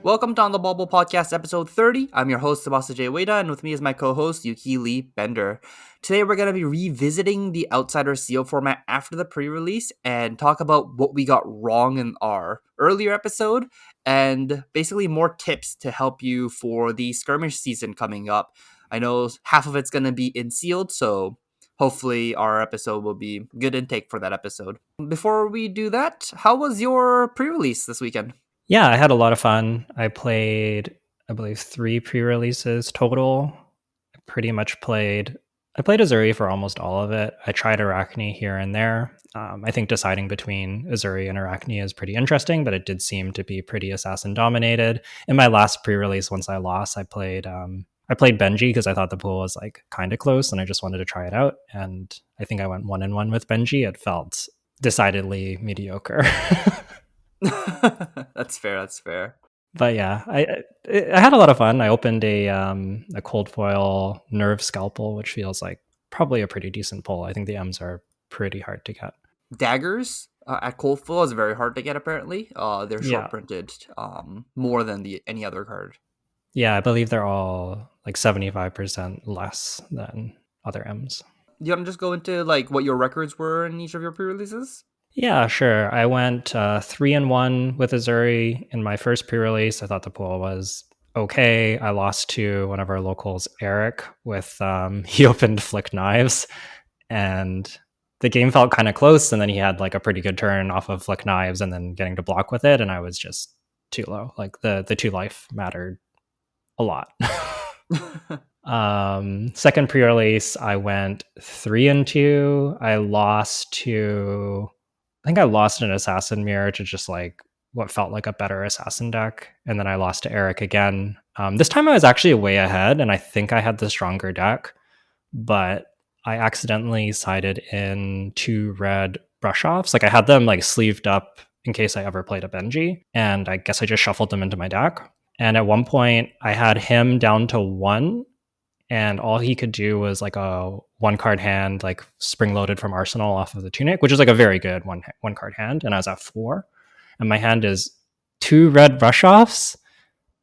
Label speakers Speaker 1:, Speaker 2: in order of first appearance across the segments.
Speaker 1: Welcome to On the Bauble podcast, episode 30. I'm your host, Sabasa J. Wada, and with me is my co-host, Yuki Lee Bender. Today, we're going to be revisiting the Outsider Seal format after the pre-release and talk about what we got wrong in our earlier episode and basically more tips to help you for the skirmish season coming up. I know half of it's going to be in sealed, so hopefully our episode will be good intake for that episode. Before we do that, how was your pre-release this weekend?
Speaker 2: Yeah, I had a lot of fun. I played, I believe, 3 pre-releases total. I pretty much played Azuri for almost all of it. I tried Arachne here and there. I think deciding between Azuri and Arachne is pretty interesting, but it did seem to be pretty assassin dominated. In my last pre-release, once I lost, I played Benji because I thought the pool was like kind of close and I just wanted to try it out. And I think I went 1-1 with Benji. It felt decidedly mediocre.
Speaker 1: That's fair.
Speaker 2: But yeah, I had a lot of fun. I opened a cold foil nerve scalpel, which feels like probably a pretty decent pull. I think the M's are pretty hard to get.
Speaker 1: Daggers at cold foil is very hard to get. Apparently, they're short printed more than any other card.
Speaker 2: Yeah, I believe they're all like 75% less than other M's.
Speaker 1: Do you want to just go into like what your records were in each of your pre-releases?
Speaker 2: Yeah, sure. I went 3-1 with Azuri in my first pre-release. I thought the pool was okay. I lost to one of our locals, Eric, with he opened Flick Knives, and the game felt kind of close. And then he had like a pretty good turn off of Flick Knives, and then getting to block with it, and I was just too low. Like the 2 life mattered a lot. Second pre-release, I went 3-2. I think I lost an Assassin Mirror to just like what felt like a better Assassin deck. And then I lost to Eric again. This time I was actually way ahead, and I think I had the stronger deck, but I accidentally sided in 2 red brush offs. Like I had them like sleeved up in case I ever played a Benji, and I guess I just shuffled them into my deck. And at one point I had him down to 1, and all he could do was like a 1-card hand, like spring loaded from Arsenal off of the Tunic, which is like a very good one card hand. And I was at 4, and my hand is 2 red brush offs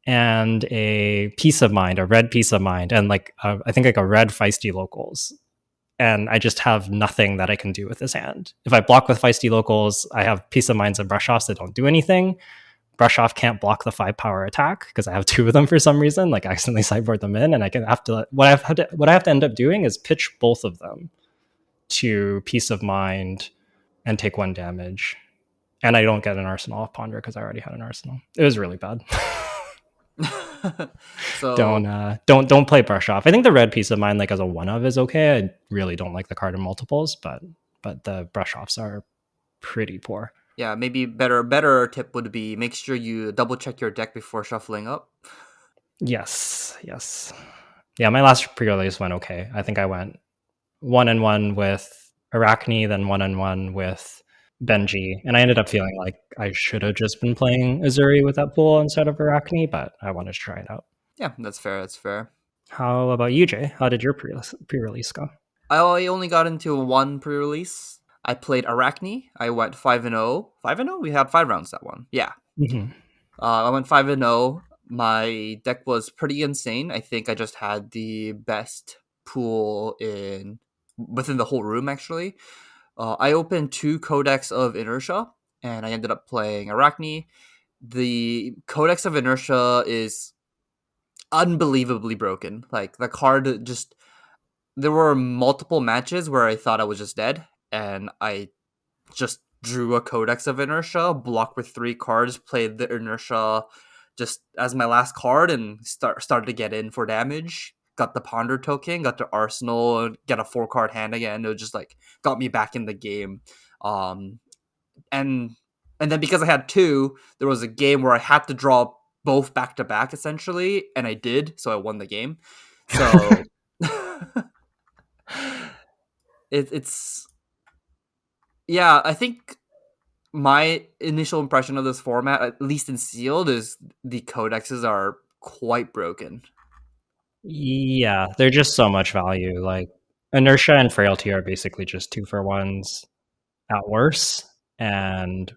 Speaker 2: and a Piece of Mind, a red Piece of Mind, and like I think like a red Feisty Locals. And I just have nothing that I can do with this hand. If I block with Feisty Locals, I have Piece of Minds and brush offs that don't do anything. Brush off can't block the 5-power attack because I have 2 of them for some reason. Like I accidentally sideboard them in, and I have to what I have to end up doing is pitch both of them to Piece of Mind and take 1 damage. And I don't get an Arsenal off Ponder because I already had an Arsenal. It was really bad.
Speaker 1: So
Speaker 2: don't play brush off. I think the red Piece of Mind like as a 1-of is okay. I really don't like the card in multiples, but the brush offs are pretty poor.
Speaker 1: Yeah, maybe better tip would be make sure you double check your deck before shuffling up.
Speaker 2: Yes. Yeah, my last pre-release went okay. I think I went 1-1 with Arachne, then 1-1 with Benji, and I ended up feeling like I should have just been playing Azuri with that pool instead of Arachne, but I wanted to try it out.
Speaker 1: Yeah, that's fair.
Speaker 2: How about you, Jay? How did your pre-release go?
Speaker 1: I only got into 1 pre-release. I played Arachne. I went 5-0. 5-0? We had 5 rounds that one. Yeah.
Speaker 2: Mm-hmm.
Speaker 1: I went 5-0. My deck was pretty insane. I think I just had the best pool within the whole room, actually. I opened 2 Codex of Inertia, and I ended up playing Arachne. The Codex of Inertia is unbelievably broken. Like, the card just... There were multiple matches where I thought I was just dead, and I just drew a Codex of Inertia, blocked with 3 cards, played the Inertia just as my last card, and started to get in for damage. Got the Ponder token, got the Arsenal, get a 4-card hand again. It was just like got me back in the game. And then because I had 2, there was a game where I had to draw both back to back essentially, and I did, so I won the game. So it's yeah, I think my initial impression of this format, at least in sealed, is the codexes are quite broken.
Speaker 2: Yeah, they're just so much value. Like Inertia and Frailty are basically just 2-for-1s at worst, and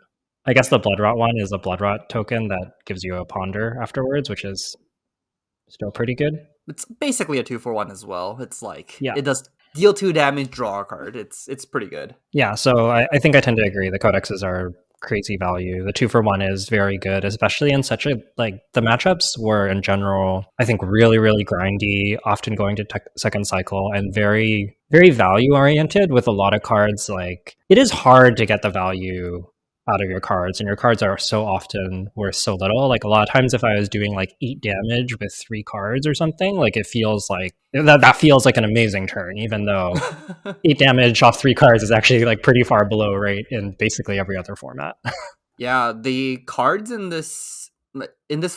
Speaker 2: I guess the Blood Rot one is a Blood Rot token that gives you a Ponder afterwards, which is still pretty good.
Speaker 1: It's basically a 2-for-1 as well. It's like
Speaker 2: Yeah.
Speaker 1: it does deal 2 damage, draw a card. It's pretty good.
Speaker 2: Yeah, so I think I tend to agree. The codexes are crazy value. The 2-for-1 is very good, especially in such a like the matchups were in general, I think really, really grindy, often going to second cycle and very, very value oriented with a lot of cards. Like it is hard to get the value out of your cards, and your cards are so often worth so little. Like a lot of times if I was doing like 8 damage with 3 cards or something, like it feels like that feels like an amazing turn, even though 8 damage off 3 cards is actually like pretty far below rate in basically every other format.
Speaker 1: Yeah, the cards in this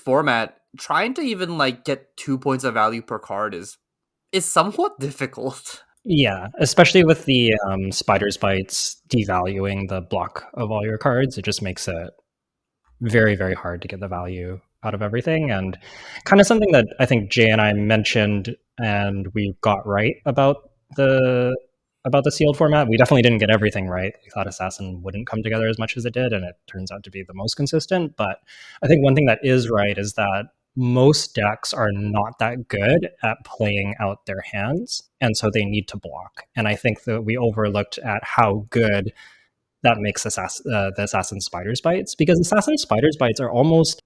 Speaker 1: format, trying to even like get 2 points of value per card is somewhat difficult.
Speaker 2: Yeah, especially with the spider's bites devaluing the block of all your cards, it just makes it very, very hard to get the value out of everything. And kind of something that I think Jay and I mentioned and we got right the about the sealed format. We definitely didn't get everything right. We thought Assassin wouldn't come together as much as it did, and it turns out to be the most consistent. But I think one thing that is right is that most decks are not that good at playing out their hands, and so they need to block. And I think that we overlooked at how good that makes the assassin spider's bites, because assassin spider's bites are almost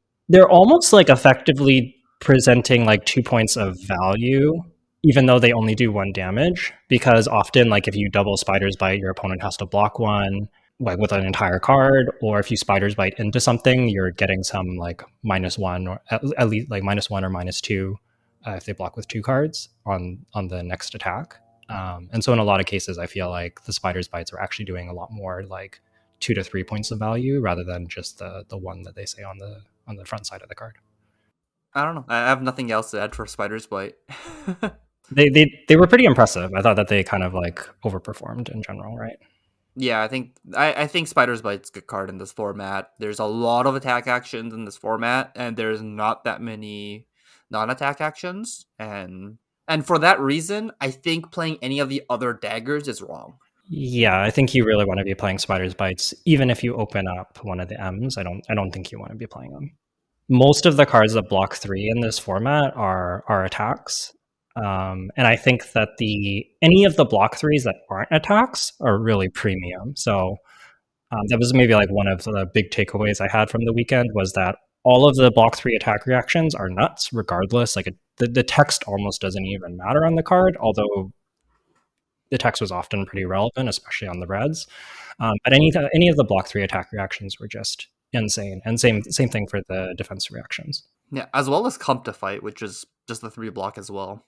Speaker 2: like effectively presenting like 2 points of value even though they only do 1 damage, because often like if you double spider's bite your opponent has to block one like with an entire card, or if you spider's bite into something you're getting some like -1 or at least like -1 or -2 if they block with 2 cards on the next attack. And so in a lot of cases, I feel like the spider's bites are actually doing a lot more like 2 to 3 points of value rather than just the one that they say on the front side of the card.
Speaker 1: I don't know. I have nothing else to add for Spider's Bite.
Speaker 2: They were pretty impressive. I thought that they kind of like overperformed in general, right?
Speaker 1: Yeah, I think Spider's Bite's a good card in this format. There's a lot of attack actions in this format, and there's not that many non-attack actions, and for that reason, I think playing any of the other daggers is wrong.
Speaker 2: Yeah, I think you really want to be playing spider's bites, even if you open up one of the M's. I don't think you want to be playing them. Most of the cards that block 3 in this format are attacks. And I think that the any of the block 3s that aren't attacks are really premium. So that was maybe like one of the big takeaways I had from the weekend was that all of the block 3 attack reactions are nuts, regardless. Like the text almost doesn't even matter on the card, although the text was often pretty relevant, especially on the reds. But any of the block 3 attack reactions were just insane, and same thing for the defense reactions.
Speaker 1: Yeah, as well as Comp to Fight, which is just the 3 block as well.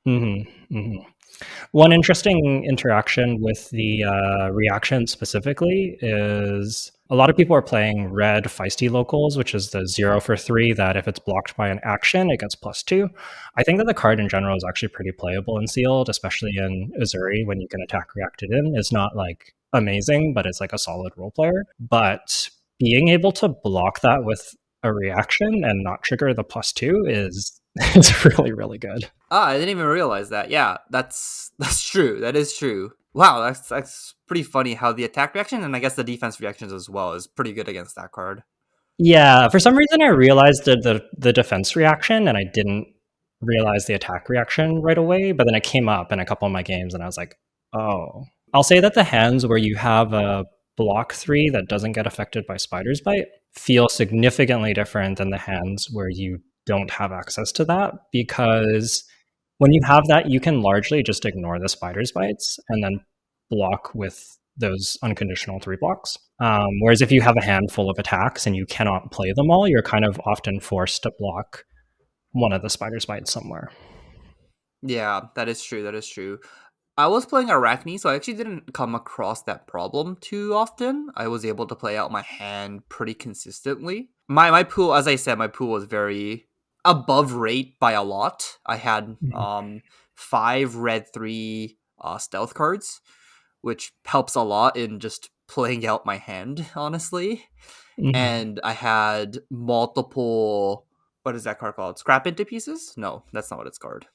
Speaker 2: Mm-hmm. One interesting interaction with the reaction specifically is a lot of people are playing red feisty locals, which is the 0 for 3 that if it's blocked by an action, it gets +2. I think that the card in general is actually pretty playable in sealed, especially in Azuri when you can attack reacted in. It's not like amazing, but it's like a solid role player. But being able to block that with a reaction and not trigger the +2 is really, really good.
Speaker 1: Ah, I didn't even realize that. Yeah, that's true. That is true. Wow, that's pretty funny how the attack reaction and I guess the defense reactions as well is pretty good against that card.
Speaker 2: Yeah, for some reason I realized the defense reaction and I didn't realize the attack reaction right away, but then it came up in a couple of my games and I was like, "Oh." I'll say that the hands where you have a block 3 that doesn't get affected by spider's bite feel significantly different than the hands where you don't have access to that, because when you have that, you can largely just ignore the spider's bites and then block with those unconditional 3 blocks. Whereas if you have a handful of attacks and you cannot play them all, you're kind of often forced to block one of the spider's bites somewhere.
Speaker 1: Yeah, that is true. That is true. I was playing Arachne, so I actually didn't come across that problem too often. I was able to play out my hand pretty consistently. My pool, as I said, my pool was very above rate by a lot. I had
Speaker 2: Mhm.
Speaker 1: 5 red 3 stealth cards, which helps a lot in just playing out my hand, honestly.
Speaker 2: Mhm.
Speaker 1: And I had multiple. What is that card called? Scrap into pieces? No, that's not what it's called.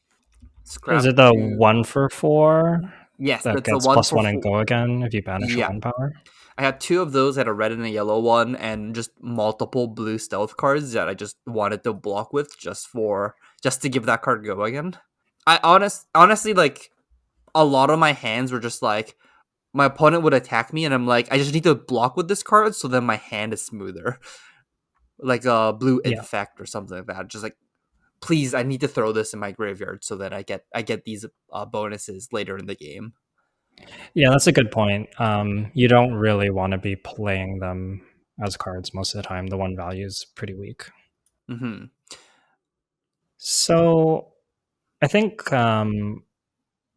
Speaker 2: Is
Speaker 1: Scrap
Speaker 2: it the
Speaker 1: to.
Speaker 2: 1 for 4
Speaker 1: Yes,
Speaker 2: that
Speaker 1: that's the
Speaker 2: gets
Speaker 1: one
Speaker 2: plus
Speaker 1: for
Speaker 2: 1 and
Speaker 1: four.
Speaker 2: go again if you banish a
Speaker 1: Yeah,
Speaker 2: 1 power?
Speaker 1: I had two of those, I had a red and a yellow one, and just multiple blue stealth cards that I just wanted to block with just to give that card go again. Honestly, like, a lot of my hands were just like, my opponent would attack me, and I'm like, I just need to block with this card, so then my hand is smoother, like a blue
Speaker 2: Yeah.
Speaker 1: infect or something like that. Just like, please, I need to throw this in my graveyard so that I get these bonuses later in the game.
Speaker 2: Yeah, that's a good point. You don't really want to be playing them as cards most of the time. The one value is pretty weak.
Speaker 1: Hmm.
Speaker 2: So I think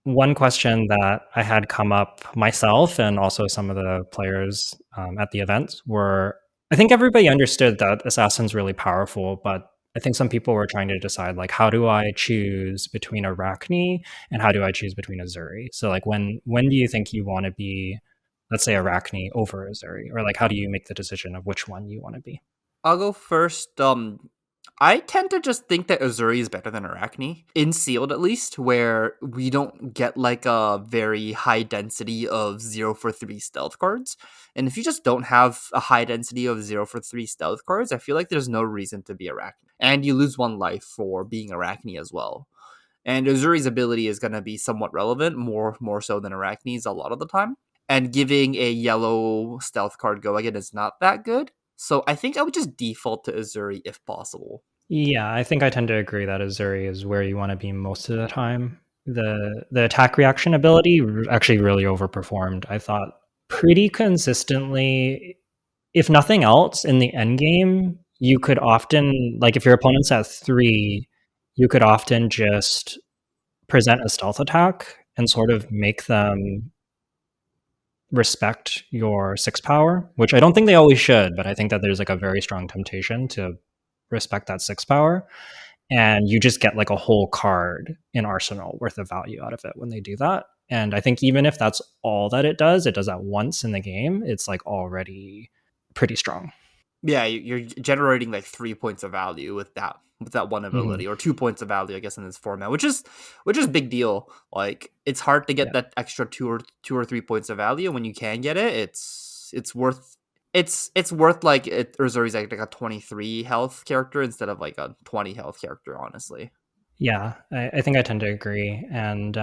Speaker 2: one question that I had come up myself and also some of the players at the event were, I think everybody understood that Assassin's really powerful, but I think some people were trying to decide, like, how do I choose between Arachne and how do I choose between Azuri? So like when do you think you want to be, let's say, Arachne over Azuri? Or like how do you make the decision of which one you want to be?
Speaker 1: I'll go first. I tend to just think that Azuri is better than Arachne, in sealed at least, where we don't get like a very high density of 0 for 3 stealth cards. And if you just don't have a high density of 0 for 3 stealth cards, I feel like there's no reason to be Arachne. And you lose one life for being Arachne as well. And Azuri's ability is going to be somewhat relevant, more so than Arachne's a lot of the time. And giving a yellow stealth card go again is not that good. So I think I would just default to Azuri if possible.
Speaker 2: Yeah, I think I tend to agree that Azuri is where you want to be most of the time. The attack reaction ability actually really overperformed. I thought pretty consistently. If nothing else, in the end game, you could often, like, if your opponent's at 3, you could often just present a stealth attack and sort of make them respect your 6 power, which I don't think they always should, but I think that there's like a very strong temptation to respect that 6 power. And you just get like a whole card in Arsenal worth of value out of it when they do that. And I think even if that's all that it does that once in the game, it's like already pretty strong.
Speaker 1: Yeah, you're generating like 3 points of value with that one
Speaker 2: Hmm.
Speaker 1: ability, or 2 points of value, I guess, in this format, which is big deal. Like, it's hard to get
Speaker 2: Yeah.
Speaker 1: that extra 2 or 3 points of value. When you can get it, it's worth it's worth like it. Uzuri's like a 23 health character instead of like a 20 health character. Honestly,
Speaker 2: Yeah, I think I tend to agree. And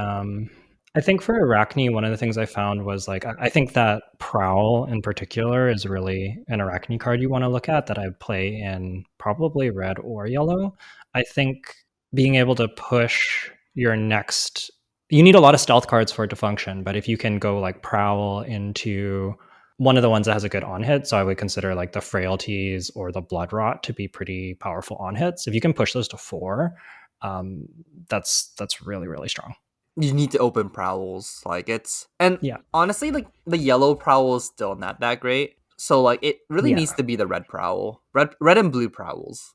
Speaker 2: I think for Arachne, one of the things I found was like, I think that Prowl in particular is really an Arachne card you want to look at that I play in probably red or yellow. I think being able to push your next, you need a lot of stealth cards for it to function, but if you can go like Prowl into one of the ones that has a good on hit, so I would consider like the Frailties or the Blood Rot to be pretty powerful on hits. If you can push those to 4, um, that's really really strong.
Speaker 1: you need to open prowls. Like, and
Speaker 2: Yeah,
Speaker 1: honestly, like, the yellow prowl is still not that great. So like, it really
Speaker 2: yeah,
Speaker 1: needs to be the red prowl, red and blue prowls.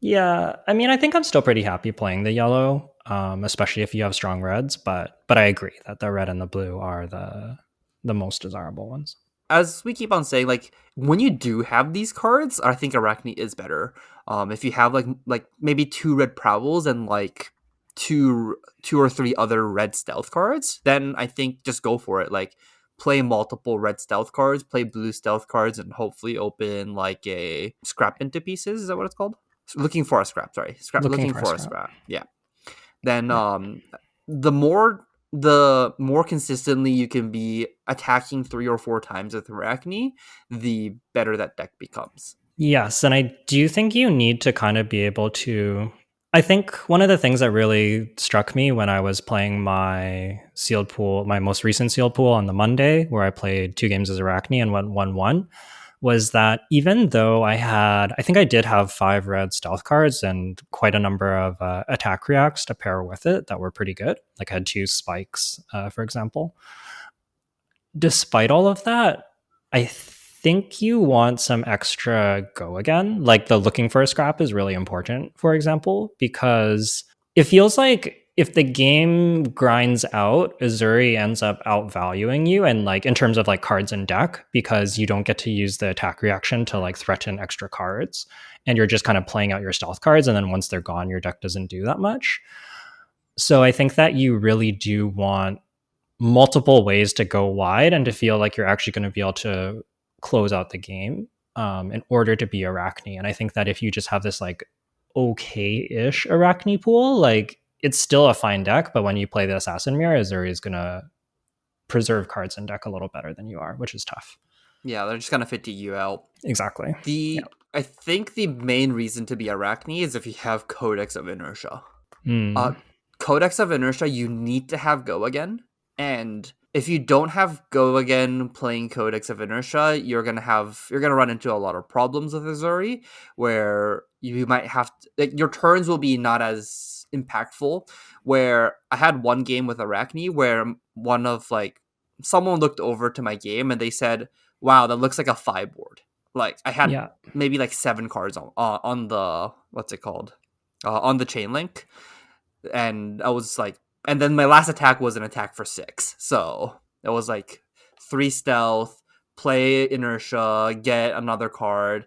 Speaker 2: yeah. I mean, I think I'm still pretty happy playing the yellow, especially if you have strong reds. But I agree that the red and the blue are the most desirable ones.
Speaker 1: As we keep on saying, like, when you do have these cards, I think Arachne is better. If you have like maybe two red prowls and like two or three other red stealth cards, then I think just go for it. Like, play multiple red stealth cards, play blue stealth cards, and hopefully open like a scrap into pieces. Is that what it's called? Looking for a scrap. Sorry,
Speaker 2: Looking
Speaker 1: looking
Speaker 2: for a
Speaker 1: for a
Speaker 2: scrap.
Speaker 1: scrap. Yeah. Then
Speaker 2: Yeah.
Speaker 1: the more consistently you can be attacking 3 or 4 times with Arachne, the better that deck becomes.
Speaker 2: Yes, and I do think you need to kind of be able to. I think one of the things that really struck me when I was playing my sealed pool, my most recent sealed pool on the Monday, where I played 2 games as Arachne and went 1-1, was that even though I think I did have 5 red stealth cards and quite a number of attack reacts to pair with it that were pretty good. Like I had 2 spikes, for example. Despite all of that, I think you want some extra go again. Like the looking for a scrap is really important, for example, because it feels like if the game grinds out, Azuri ends up outvaluing you and like in terms of like cards and deck because you don't get to use the attack reaction to like threaten extra cards and you're just kind of playing out your stealth cards and then once they're gone your deck doesn't do that much. So I think that you really do want multiple ways to go wide and to feel like you're actually going to be able to close out the game in order to be Arachne. And I think that if you just have this like okay-ish Arachne pool, like it's still a fine deck, but when you play the Assassin Mirror, Azuri is gonna preserve cards in deck a little better than you are, which is tough.
Speaker 1: Yeah, they're just gonna 50 you out.
Speaker 2: Exactly. Yeah.
Speaker 1: I think the main reason to be Arachne is if you have Codex of Inertia. Uh,
Speaker 2: Mm.
Speaker 1: Codex of Inertia, you need to have Go Again, and if you don't have Go Again playing Codex of Inertia, you're gonna run into a lot of problems with Azuri, where you might have to, like, your turns will be not as impactful. Where I had one game with Arachne where one of like someone looked over to my game and they said, "Wow, that looks like a 5 board." Like I had
Speaker 2: Yeah.
Speaker 1: maybe like 7 cards on the what's it called on the chain link, and I was like, and then my last attack was an attack for 6, so it was like 3 stealth, play inertia, get another card,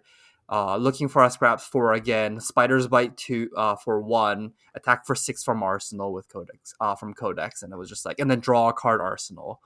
Speaker 1: looking for a scrap 4 again, spider's bite 2 for 1, attack for 6 from arsenal with codex, and it was just like, and then draw a card arsenal,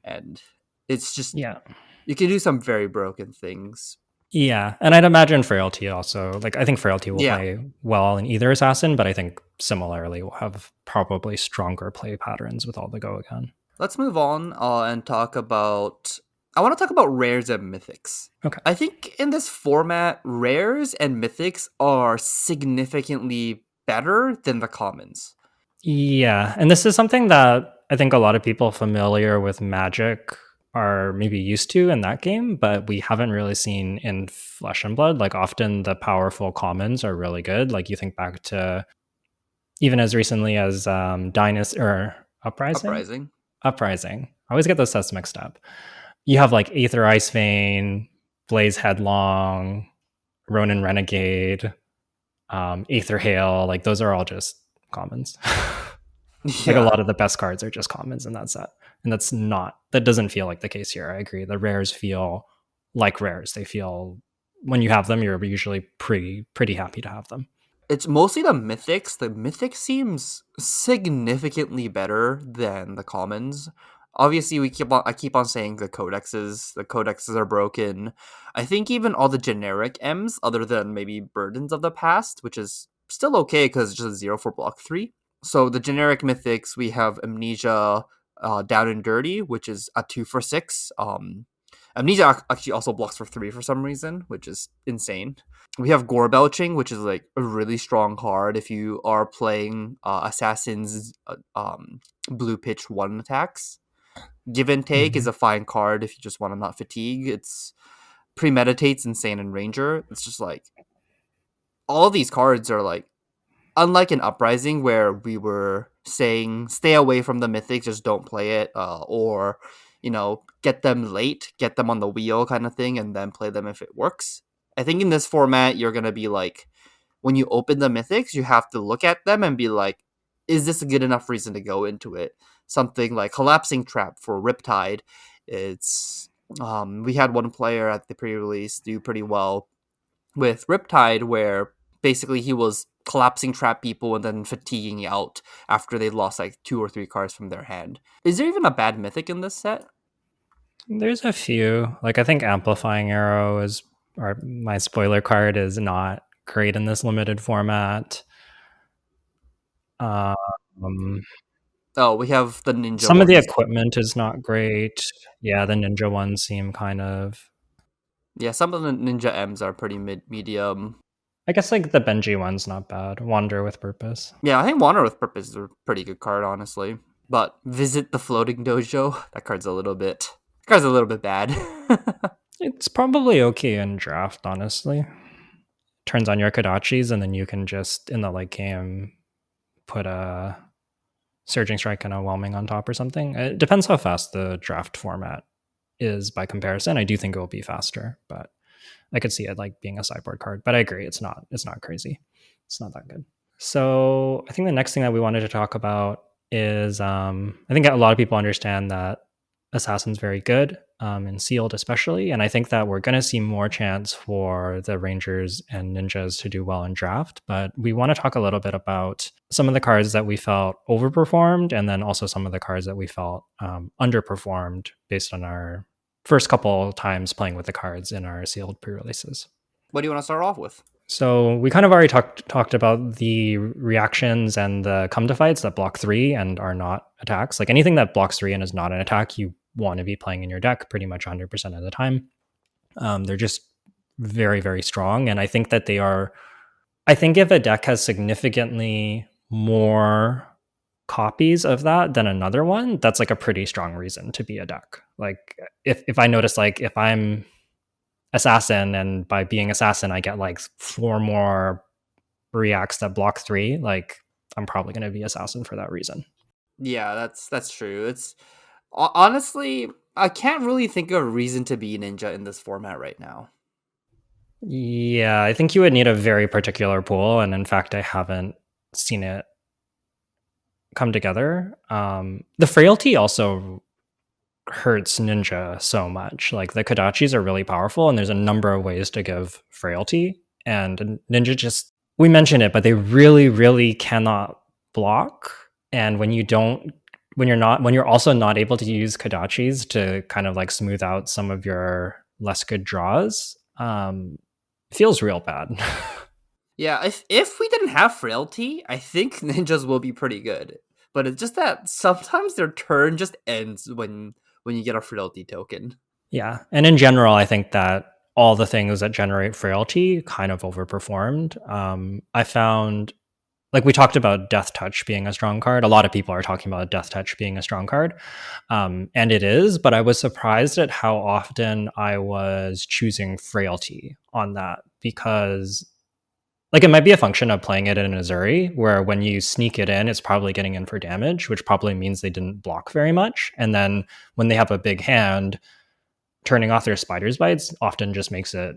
Speaker 1: and it's just,
Speaker 2: Yeah.
Speaker 1: you can do some very broken things.
Speaker 2: Yeah, and I'd imagine Frailty also. Like, I think Frailty will
Speaker 1: Yeah,
Speaker 2: play well in either Assassin, but I think similarly will have probably stronger play patterns with all the Go Again.
Speaker 1: let's move on and talk about. I want to talk about rares and mythics.
Speaker 2: Okay.
Speaker 1: I think in this format, rares and mythics are significantly better than the commons.
Speaker 2: Yeah, and this is something that I think a lot of people familiar with Magic are maybe used to in that game, but we haven't really seen in Flesh and Blood. Like, often the powerful commons are really good. Like, you think back to even as recently as Dynasty or Uprising.
Speaker 1: Uprising.
Speaker 2: Uprising. I always get those sets mixed up. You have like Aether Ice Vein, Blaze Headlong, Ronin Renegade, Aether Hail. Like, those are all just commons. Like, a
Speaker 1: Yeah.
Speaker 2: lot of the best cards are just commons in that set. And that doesn't feel like the case here. I agree. The rares feel like rares. They feel, when you have them, you're usually pretty happy to have them.
Speaker 1: It's mostly the mythics. The mythic seems significantly better than the commons. Obviously, I keep on saying the codexes. The codexes are broken. I think even all the generic M's, other than maybe Burdens of the Past, which is still okay because it's just a 0 for block 3. So the generic mythics, we have Amnesia, Down and Dirty, which is a 2 for 6. Amnesia actually also blocks for 3 for some reason, which is insane. We have Gore Belching, which is like a really strong card if you are playing Assassin's blue pitch 1 attacks. Give and Take is
Speaker 2: Mm-hmm.
Speaker 1: a fine card if you just want to not fatigue. It's Premeditates, Insane, and Ranger. It's just like, all of these cards are like, unlike an Uprising where we were saying stay away from the mythics, just don't play it, or get them late, get them on the wheel kind of thing, and then play them if it works. I think in this format, you're gonna be like, when you open the mythics, you have to look at them and be like, is this a good enough reason to go into it? Something like Collapsing Trap for Riptide. It's we had one player at the pre-release do pretty well with Riptide, where basically he was collapsing trap people and then fatiguing out after they lost like 2 or 3 cards from their hand. Is there even a bad mythic in this set?
Speaker 2: There's a few. Like, I think Amplifying Arrow is, or my spoiler card is not great in this limited format. Um,
Speaker 1: Oh, we have the ninja
Speaker 2: some of the
Speaker 1: ones.
Speaker 2: equipment is not great. Yeah, the ninja ones seem kind of.
Speaker 1: Yeah, some of the ninja M's are pretty medium.
Speaker 2: I guess like the Benji one's not bad. Wander with Purpose.
Speaker 1: Yeah, I think Wander with Purpose is a pretty good card, honestly. But Visit the Floating Dojo, that card's a little bit bad.
Speaker 2: It's probably okay in draft, honestly. Turns on your Kodachis, and then you can just in the late game put a Surging Strike and a Whelming on top or something. It depends how fast the draft format is by comparison. I do think it will be faster, but I could see it like being a sideboard card. But I agree, it's not crazy. It's not that good. So I think the next thing that we wanted to talk about is I think a lot of people understand that Assassin's very good, and Sealed especially, and I think that we're going to see more chance for the Rangers and Ninjas to do well in draft, but we want to talk a little bit about some of the cards that we felt overperformed, and then also some of the cards that we felt underperformed based on our first couple times playing with the cards in our sealed pre-releases.
Speaker 1: What do you want to start off with?
Speaker 2: So we kind of already talked about the reactions and the come to fights that block 3 and are not attacks. Like anything that blocks 3 and is not an attack, you want to be playing in your deck pretty much 100% of the time. They're just very, very strong. And I think that they are. I think if a deck has significantly more copies of that than another one, that's like a pretty strong reason to be a deck. Like if I notice, like if I'm assassin and by being assassin I get like 4 more reacts that block 3, like I'm probably going to be assassin for that reason.
Speaker 1: Yeah, that's true. It's honestly, I can't really think of a reason to be ninja in this format right now.
Speaker 2: Yeah, I think you would need a very particular pool, and in fact I haven't seen it come together. The frailty also hurts ninja so much. Like the kodachis are really powerful and there's a number of ways to give frailty, and ninja just, we mentioned it, but they really really cannot block. And when you're also not able to use kodachis to kind of like smooth out some of your less good draws, it feels real bad.
Speaker 1: Yeah, if we didn't have frailty, I think ninjas will be pretty good. But it's just that sometimes their turn just ends when you get a frailty token.
Speaker 2: Yeah. And in general, I think that all the things that generate frailty kind of overperformed. I found, like we talked about Death Touch being a strong card. A lot of people are talking about Death Touch being a strong card. And it is, but I was surprised at how often I was choosing frailty on that, because like it might be a function of playing it in Azuri, where when you sneak it in, it's probably getting in for damage, which probably means they didn't block very much. And then when they have a big hand, turning off their spider's bites often just makes it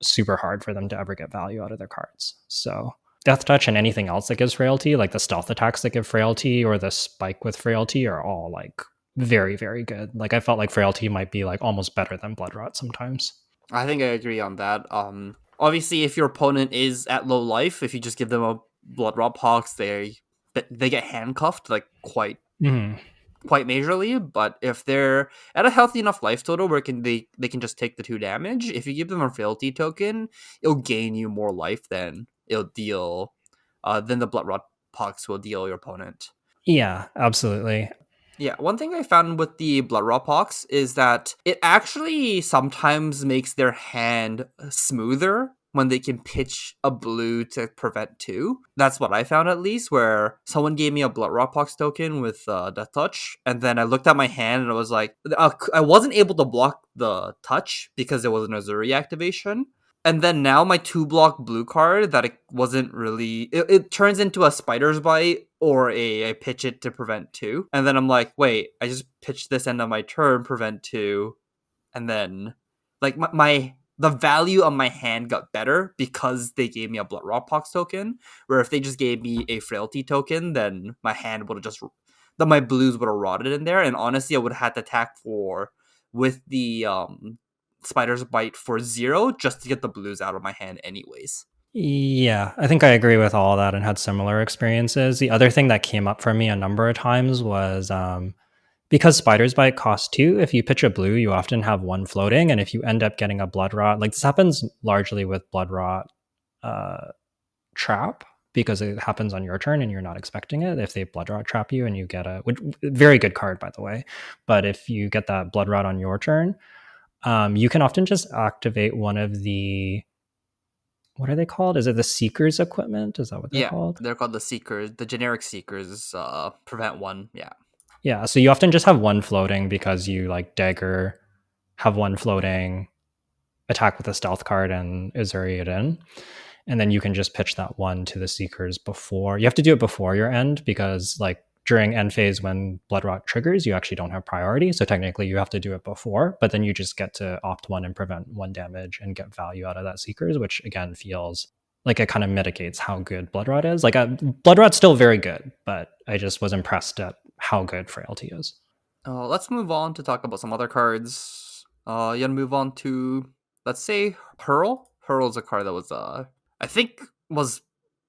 Speaker 2: super hard for them to ever get value out of their cards. So Death Touch and anything else that gives frailty, like the stealth attacks that give frailty or the spike with frailty, are all like very, very good. Like I felt like frailty might be like almost better than Blood Rot sometimes.
Speaker 1: I think I agree on that. Obviously, if your opponent is at low life, if you just give them a blood rot pox, they get handcuffed like
Speaker 2: Mhm.
Speaker 1: quite majorly. But if they're at a healthy enough life total where they can just take the 2 damage, if you give them a frailty token, it'll gain you more life than the blood rot pox will deal your opponent.
Speaker 2: Yeah, absolutely.
Speaker 1: Yeah, one thing I found with the Blood Raw Pox is that it actually sometimes makes their hand smoother when they can pitch a blue to prevent 2. That's what I found, at least, where someone gave me a Blood Raw Pox token with Death Touch, and then I looked at my hand and I was like, I wasn't able to block the touch because it was an Azuri activation. And then now my 2 block blue card that it wasn't really, it turns into a spider's bite or a pitch it to prevent 2. And then I'm like, wait, I just pitched this end of my turn, prevent 2. And then like the value of my hand got better because they gave me a Blood Raw Pox token. Where if they just gave me a frailty token, then my hand would have just, then my blues would have rotted in there. And honestly, I would have had to attack for with the spider's bite for 0 just to get the blues out of my hand anyways.
Speaker 2: Yeah, I think I agree with all that and had similar experiences. The other thing that came up for me a number of times was because Spider's Bite costs 2, if you pitch a blue, you often have 1 floating. And if you end up getting a Blood Rot, like this happens largely with Blood Rot Trap, because it happens on your turn and you're not expecting it. If they Blood Rot Trap you and you get very good card, by the way. But if you get that Blood Rot on your turn, you can often just activate one of the, what are they called? Is it the Seeker's equipment? Is that what they're
Speaker 1: Yeah,
Speaker 2: called?
Speaker 1: they're called the Seekers. The generic Seekers prevent 1. Yeah.
Speaker 2: Yeah, so you often just have 1 floating because you like dagger, have 1 floating, attack with a stealth card and Azuri it in. And then you can just pitch that 1 to the Seekers before. You have to do it before your end, because like during end phase when Blood Rot triggers, you actually don't have priority. So technically you have to do it before, but then you just get to opt 1 and prevent 1 damage and get value out of that Seekers, which again feels like it kind of mitigates how good Blood Rot is. Like Blood Rot's still very good, but I just was impressed at how good Frailty is.
Speaker 1: Let's move on to talk about some other cards. You gonna move on to, let's say, Hurl. Hurl's a card that was I think was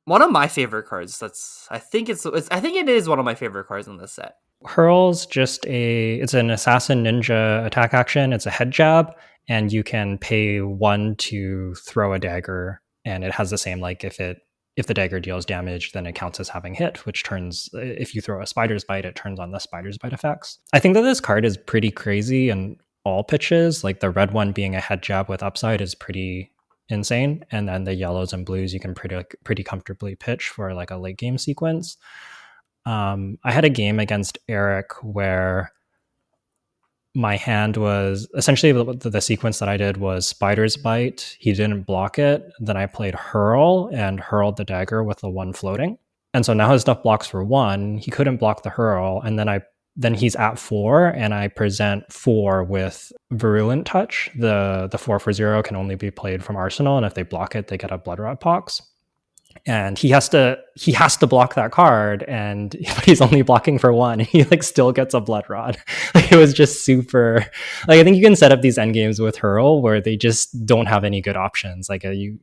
Speaker 1: one of my favorite cards. I think it is one of my favorite cards in this set.
Speaker 2: Hurl's just it's an assassin ninja attack action. It's a head jab, and you can pay 1 to throw a dagger, and it has the same, like, if the dagger deals damage, then it counts as having hit, which turns, if you throw a spider's bite, it turns on the spider's bite effects. I think that this card is pretty crazy in all pitches. Like the red one being a head jab with upside is pretty insane, and then the yellows and blues you can pretty comfortably pitch for like a late game sequence. I had a game against Eric where my hand was essentially the sequence that I did was Spider's Bite. He didn't block it. Then I played Hurl and hurled the dagger with the one floating. And so now his stuff blocks for 1. He couldn't block the Hurl. And then he's at 4, and I present 4 with Virulent Touch. The 4 for 0 can only be played from Arsenal, and if they block it, they get a Blood Rot Pox. And he has to block that card, and but he's only blocking for 1, and he like still gets a blood rod. Like it was just super, like I think you can set up these end games with Hurl where they just don't have any good options. Like you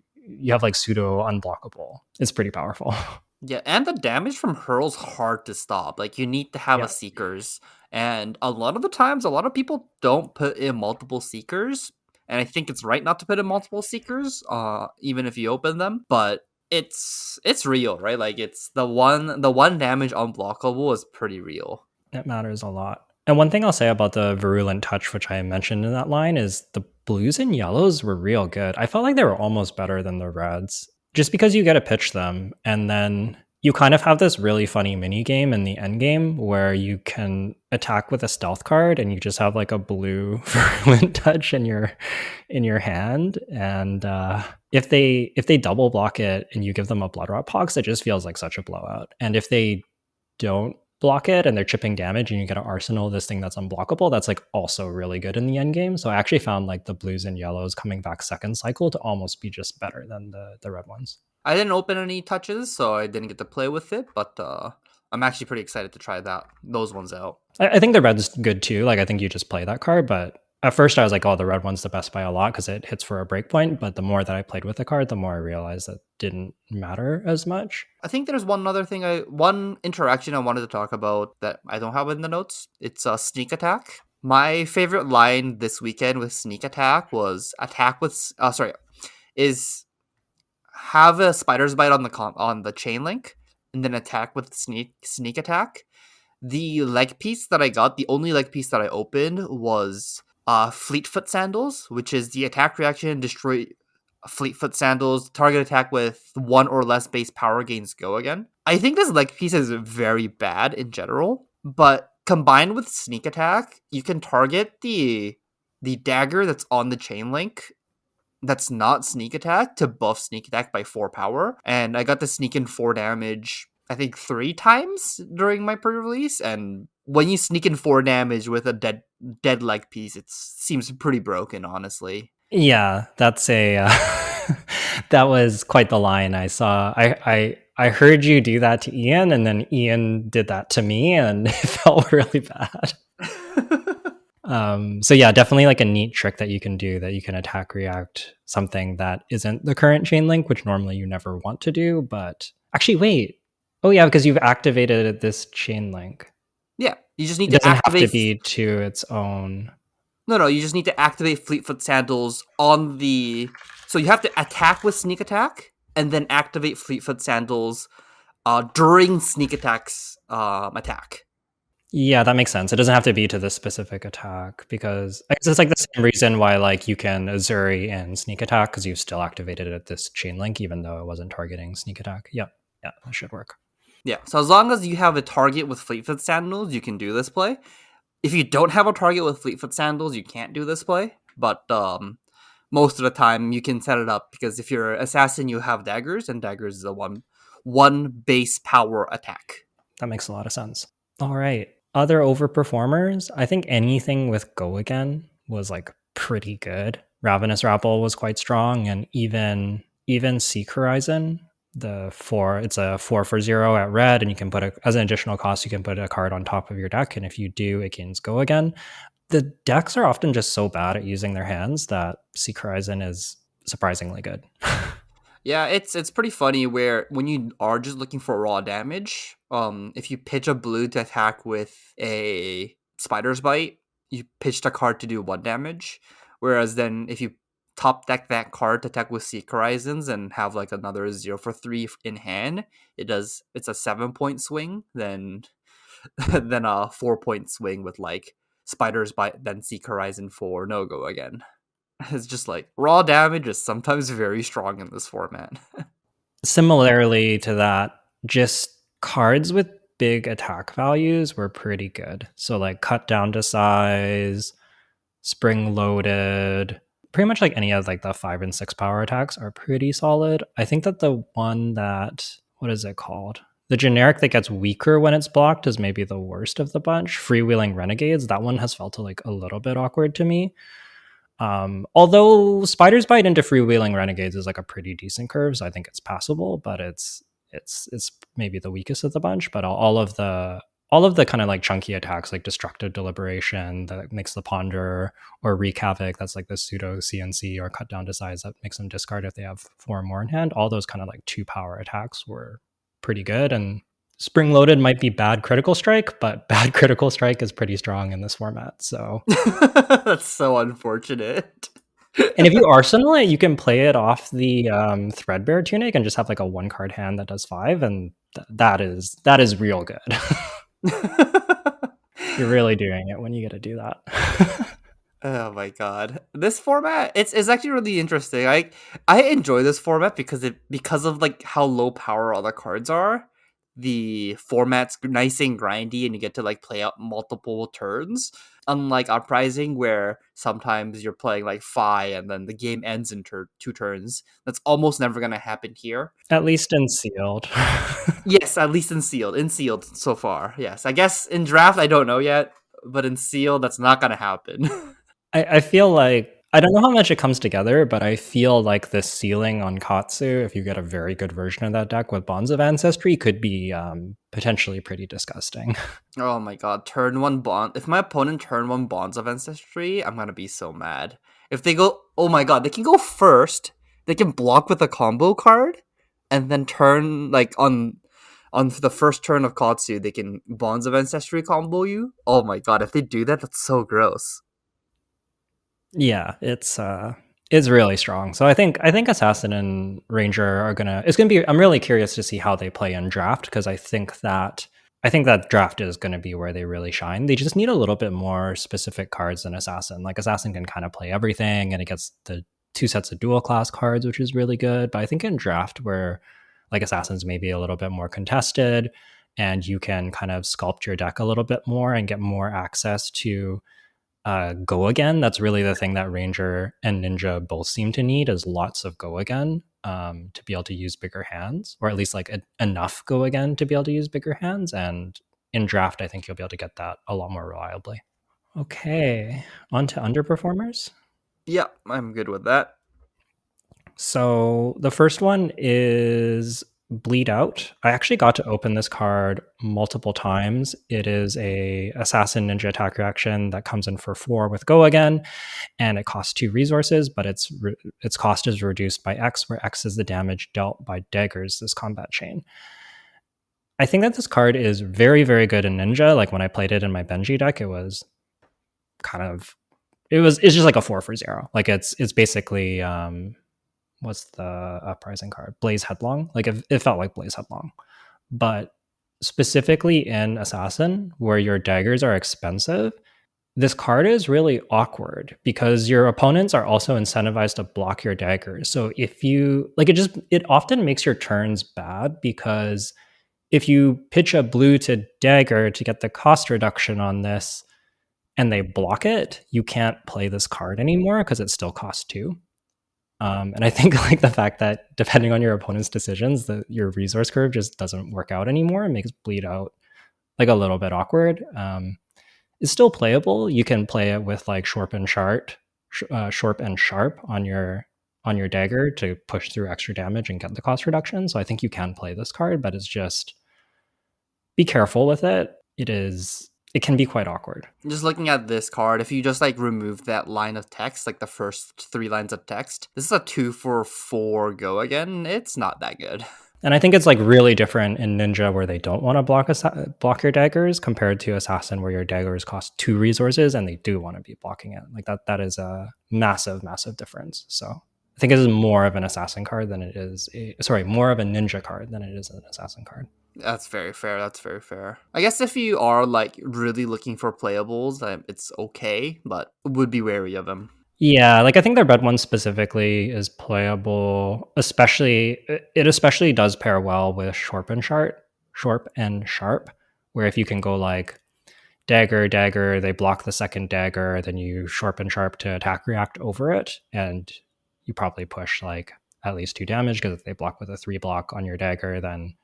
Speaker 2: have like pseudo unblockable. It's pretty powerful.
Speaker 1: Yeah, and the damage from Hurl's hard to stop. Like you need to have a
Speaker 2: Yeah.
Speaker 1: Seekers, and a lot of the times, a lot of people don't put in multiple Seekers, and I think it's right not to put in multiple Seekers, even if you open them. But it's real, right? Like it's the one damage unblockable is pretty real.
Speaker 2: It matters a lot. And one thing I'll say about the Virulent Touch, which I mentioned in that line, is the blues and yellows were real good. I felt like they were almost better than the reds, just because you get to pitch them, and then you kind of have this really funny mini game in the end game where you can attack with a stealth card, and you just have like a blue Virulent Touch in your hand, and if they double block it and you give them a Blood Rot Pox, it just feels like such a blowout. And if they don't block it and they're chipping damage and you get an arsenal, this thing that's unblockable, that's like also really good in the end game. So I actually found like the blues and yellows coming back second cycle to almost be just better than the red ones.
Speaker 1: I didn't open any touches, so I didn't get to play with it, but I'm actually pretty excited to try those ones out.
Speaker 2: I think the red's good too. Like I think you just play that card, but at first I was like, oh, the red one's the best by a lot because it hits for a breakpoint. But the more that I played with the card, the more I realized that didn't matter as much.
Speaker 1: I think there's one interaction I wanted to talk about that I don't have in the notes. It's a sneak attack. My favorite line this weekend with sneak attack was is have a spider's bite on the chain link and then attack with sneak attack. The leg piece that I got, the only leg piece that I opened was Fleetfoot Sandals, which is the attack reaction, destroy Fleetfoot Sandals, target attack with 1 or less base power gains go again. I think this leg piece is very bad in general, but combined with sneak attack, you can target the dagger that's on the chain link that's not sneak attack to buff sneak attack by 4 power. And I got to sneak in 4 damage, I think 3 times during my pre-release. And when you sneak in 4 damage with a dead leg piece, it seems pretty broken, honestly.
Speaker 2: Yeah, that's a that was quite the line I saw. I heard you do that to Ian, and then Ian did that to me, and it felt really bad. So yeah, definitely like a neat trick that you can do, that you can attack react something that isn't the current chain link, which normally you never want to do. But actually, wait. Oh yeah, because you've activated this chain link.
Speaker 1: Yeah, you just need
Speaker 2: It
Speaker 1: to
Speaker 2: doesn't
Speaker 1: activate.
Speaker 2: have to be to its own.
Speaker 1: No, you just need to activate Fleetfoot Sandals on the. So you have to attack with sneak attack and then activate Fleetfoot Sandals during sneak attack's attack.
Speaker 2: Yeah, that makes sense. It doesn't have to be to this specific attack, because I guess it's like the same reason why like you can Azuri and sneak attack, because you still activated it at this chain link even though it wasn't targeting sneak attack. Yeah, that should work.
Speaker 1: Yeah, so as long as you have a target with Fleetfoot Sandals, you can do this play. If you don't have a target with Fleetfoot Sandals, you can't do this play. But most of the time, you can set it up, because if you're assassin, you have daggers, and daggers is a one base power attack.
Speaker 2: That makes a lot of sense. All right. Other overperformers, I think anything with Go Again was like pretty good. Ravenous Rabble was quite strong, and even Seek Horizon, it's a 4 for 0 at red, and you can as an additional cost, you can put a card on top of your deck, and if you do, it gains Go Again. The decks are often just so bad at using their hands that Seek Horizon is surprisingly good.
Speaker 1: Yeah, it's pretty funny where when you are just looking for raw damage, If you pitch a blue to attack with a spider's bite, you pitch the card to do 1 damage. Whereas then if you top deck that card to attack with Seek Horizons and have like another 0 for 3 in hand, it's a 7 point swing, then a 4 point swing with like Spider's Bite, then Seek Horizon for no go again. It's just like raw damage is sometimes very strong in this format.
Speaker 2: Similarly to that, just cards with big attack values were pretty good. So like cut down to size, spring loaded, pretty much like any of like the 5 and 6 power attacks are pretty solid. I think that the one that, what is it called? The generic that gets weaker when it's blocked is maybe the worst of the bunch. Freewheeling Renegades, that one has felt like a little bit awkward to me. Although Spider's Bite into Freewheeling Renegades is like a pretty decent curve, so I think it's passable, but it's maybe the weakest of the bunch. But all of the kind of like chunky attacks like Destructive Deliberation that makes the Ponder, or Wreak Havoc that's like the pseudo CNC, or Cut Down to Size that makes them discard if they have 4 or more in hand, all those kind of like 2 power attacks were pretty good. And Spring Loaded might be bad Critical Strike, but bad Critical Strike is pretty strong in this format. So
Speaker 1: That's so unfortunate.
Speaker 2: and if you arsenal it, you can play it off the Threadbare Tunic and just have like a 1 card hand that does 5, and that is real good. You're really doing it when you get to do that.
Speaker 1: Oh my god. This format it's actually really interesting. I enjoy this format because of like how low power all the cards are. The format's nice and grindy and you get to like play out multiple turns. Unlike Uprising where sometimes you're playing like 5 and then the game ends in 2 turns. That's almost never gonna happen here.
Speaker 2: At least in sealed.
Speaker 1: Yes, at least in sealed. In sealed so far. Yes. I guess in draft I don't know yet, but in sealed that's not gonna happen.
Speaker 2: I feel like I don't know how much it comes together, but I feel like the ceiling on Katsu, if you get a very good version of that deck with Bonds of Ancestry, could be potentially pretty disgusting.
Speaker 1: Oh my god, turn 1 bond. If my opponent turn 1 Bonds of Ancestry, I'm gonna be so mad. If they go, oh my god, they can go first. They can block with a combo card, and then turn like on the first turn of Katsu, they can Bonds of Ancestry combo you. Oh my god, if they do that, that's so gross.
Speaker 2: Yeah, it's really strong. So I think Assassin and Ranger are gonna be. I'm really curious to see how they play in draft, because I think that draft is going to be where they really shine. They just need a little bit more specific cards than Assassin. Like Assassin can kind of play everything, and it gets the 2 sets of dual class cards, which is really good. But I think in draft, where like Assassin's maybe a little bit more contested, and you can kind of sculpt your deck a little bit more and get more access to go again. That's really the thing that Ranger and Ninja both seem to need, is lots of go again, to be able to use bigger hands, or at least like enough go again to be able to use bigger hands. And in draft, I think you'll be able to get that a lot more reliably. Okay, on to underperformers.
Speaker 1: Yeah, I'm good with that.
Speaker 2: So the first one is Bleed Out. I actually got to open this card multiple times. It is a Assassin Ninja attack reaction that comes in for 4 with Go Again, and it costs 2 resources, but its cost is reduced by X, where X is the damage dealt by daggers this combat chain. I think that this card is very, very good in Ninja. Like when I played it in my Benji deck, it was kind of it's just like a 4 for 0. Like it's basically what's the uprising card? Blaze Headlong. Like it felt like Blaze Headlong. But specifically in Assassin, where your daggers are expensive, this card is really awkward because your opponents are also incentivized to block your daggers. So if you like, it often makes your turns bad, because if you pitch a blue to dagger to get the cost reduction on this and they block it, you can't play this card anymore because it still costs 2. And I think like the fact that depending on your opponent's decisions, that your resource curve just doesn't work out anymore, and makes Bleed Out like a little bit awkward. It's still playable. You can play it with like Shorp and Sharp on your dagger to push through extra damage and get the cost reduction. So I think you can play this card, but it's just be careful with it. It can be quite awkward.
Speaker 1: Just looking at this card, if you just like remove that line of text, like the first 3 lines of text, this is a 2 for 4 go again. It's not that good.
Speaker 2: And I think it's like really different in Ninja where they don't want to block your daggers compared to Assassin where your daggers cost 2 resources and they do want to be blocking it. Like that is a massive, massive difference. So I think it is more of an Assassin card than it is more of a Ninja card than it is an Assassin card.
Speaker 1: That's very fair. That's very fair. I guess if you are like really looking for playables, it's okay, but would be wary of them.
Speaker 2: Yeah, like I think the red one specifically is playable, especially it especially does pair well with Shorp and Sharp, where if you can go like dagger, dagger, they block the second dagger, then you Shorp and Sharp to attack react over it, and you probably push like at least 2 damage because if they block with a 3 block on your dagger, then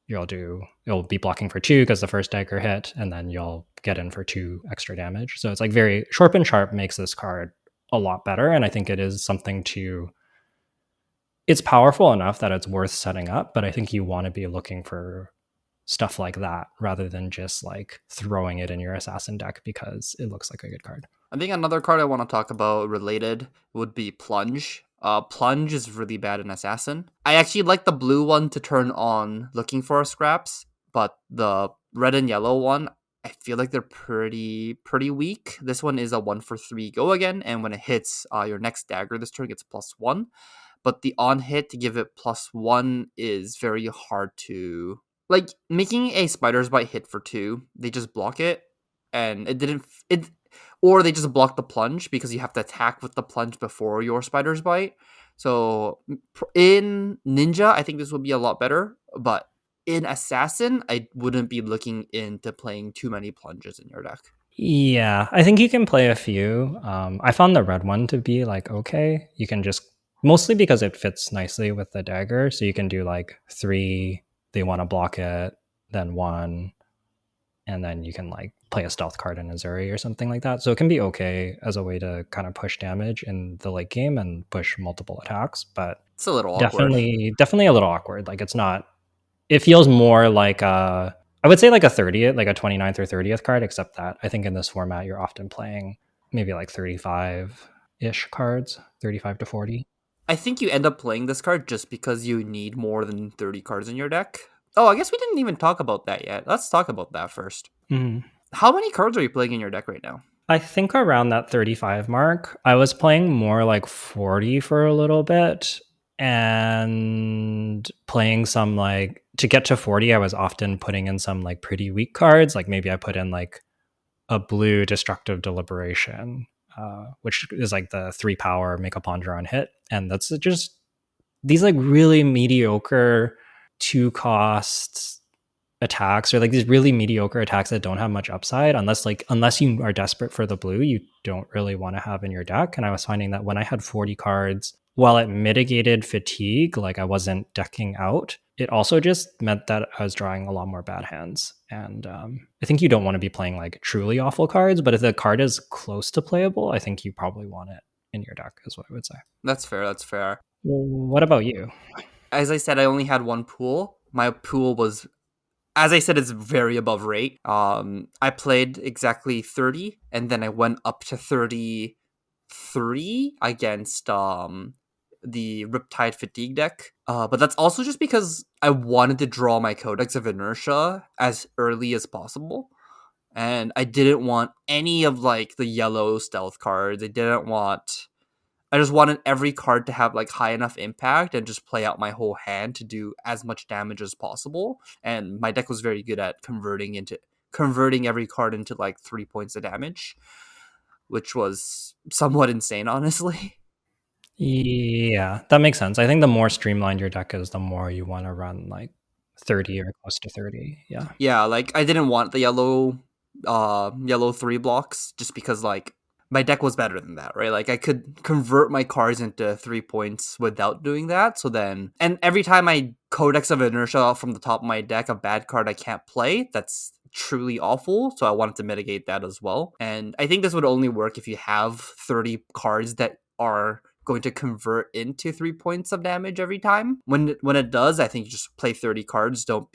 Speaker 2: you'll be blocking for 2 because the first dagger hit, and then you'll get in for 2 extra damage. So it's like very Shorp and Sharp makes this card a lot better, and I think it is something to. It's powerful enough that it's worth setting up, but I think you want to be looking for stuff like that rather than just like throwing it in your assassin deck because it looks like a good card.
Speaker 1: I think another card I want to talk about related would be Plunge. Plunge is really bad in Assassin. I actually like the blue one to turn on looking for scraps, but the red and yellow one, I feel like they're pretty weak. This one is a 1 for 3 go again, and when it hits your next dagger this turn gets +1. But the on hit to give it +1 is very hard to like making a spider's bite hit for 2. They just block it, and it didn't it or they just block the plunge because you have to attack with the plunge before your spider's bite. So in Ninja, I think this would be a lot better, but in Assassin, I wouldn't be looking into playing too many plunges in your deck.
Speaker 2: Yeah, I think you can play a few. I found the red one to be like okay. You can just mostly because it fits nicely with the dagger, so you can do like 3. They want to block it, then 1, and then you can like play a stealth card in Azuri or something like that. So it can be okay as a way to kind of push damage in the late game and push multiple attacks, but
Speaker 1: It's a little awkward.
Speaker 2: definitely a little awkward. Like it's not. It feels more like I would say like a 30th, like a 29th or 30th card, except that I think in this format you're often playing maybe like 35 ish cards, 35 to 40.
Speaker 1: I think you end up playing this card just because you need more than 30 cards in your deck. Oh, I guess we didn't even talk about that yet. Let's talk about that first.
Speaker 2: Mm-hmm.
Speaker 1: How many cards are you playing in your deck right now?
Speaker 2: I think around that 35 mark. I was playing more like 40 for a little bit and playing some like to get to 40, I was often putting in some like pretty weak cards. Like maybe I put in like a blue destructive deliberation, which is like the 3 power make a ponder on hit. And that's just these like really mediocre 2 costs attacks or like these really mediocre attacks that don't have much upside unless you are desperate for the blue you don't really want to have in your deck. And I was finding that when I had 40 cards, while it mitigated fatigue, like I wasn't decking out, it also just meant that I was drawing a lot more bad hands. And I think you don't want to be playing like truly awful cards, but if the card is close to playable, I think you probably want it in your deck is what I would say.
Speaker 1: That's fair. That's fair.
Speaker 2: What about you?
Speaker 1: As I said, I only had one pool. My pool was, as I said, it's very above rate. I played exactly 30, and then I went up to 33 against the Riptide Fatigue deck. But that's also just because I wanted to draw my Codex of Inertia as early as possible. And I didn't want any of like the yellow stealth cards. I just wanted every card to have like high enough impact and just play out my whole hand to do as much damage as possible. And my deck was very good at converting every card into like 3 points of damage, which was somewhat insane, honestly.
Speaker 2: Yeah, that makes sense. I think the more streamlined your deck is, the more you want to run like 30 or close to 30. Yeah.
Speaker 1: Yeah, like I didn't want the yellow 3 blocks just because like my deck was better than that, right? Like I could convert my cards into 3 points without doing that. So then, and every time I Codex of Inertia from the top of my deck, a bad card I can't play, that's truly awful. So I wanted to mitigate that as well. And I think this would only work if you have 30 cards that are going to convert into 3 points of damage every time. When it does, I think you just play 30 cards. Don't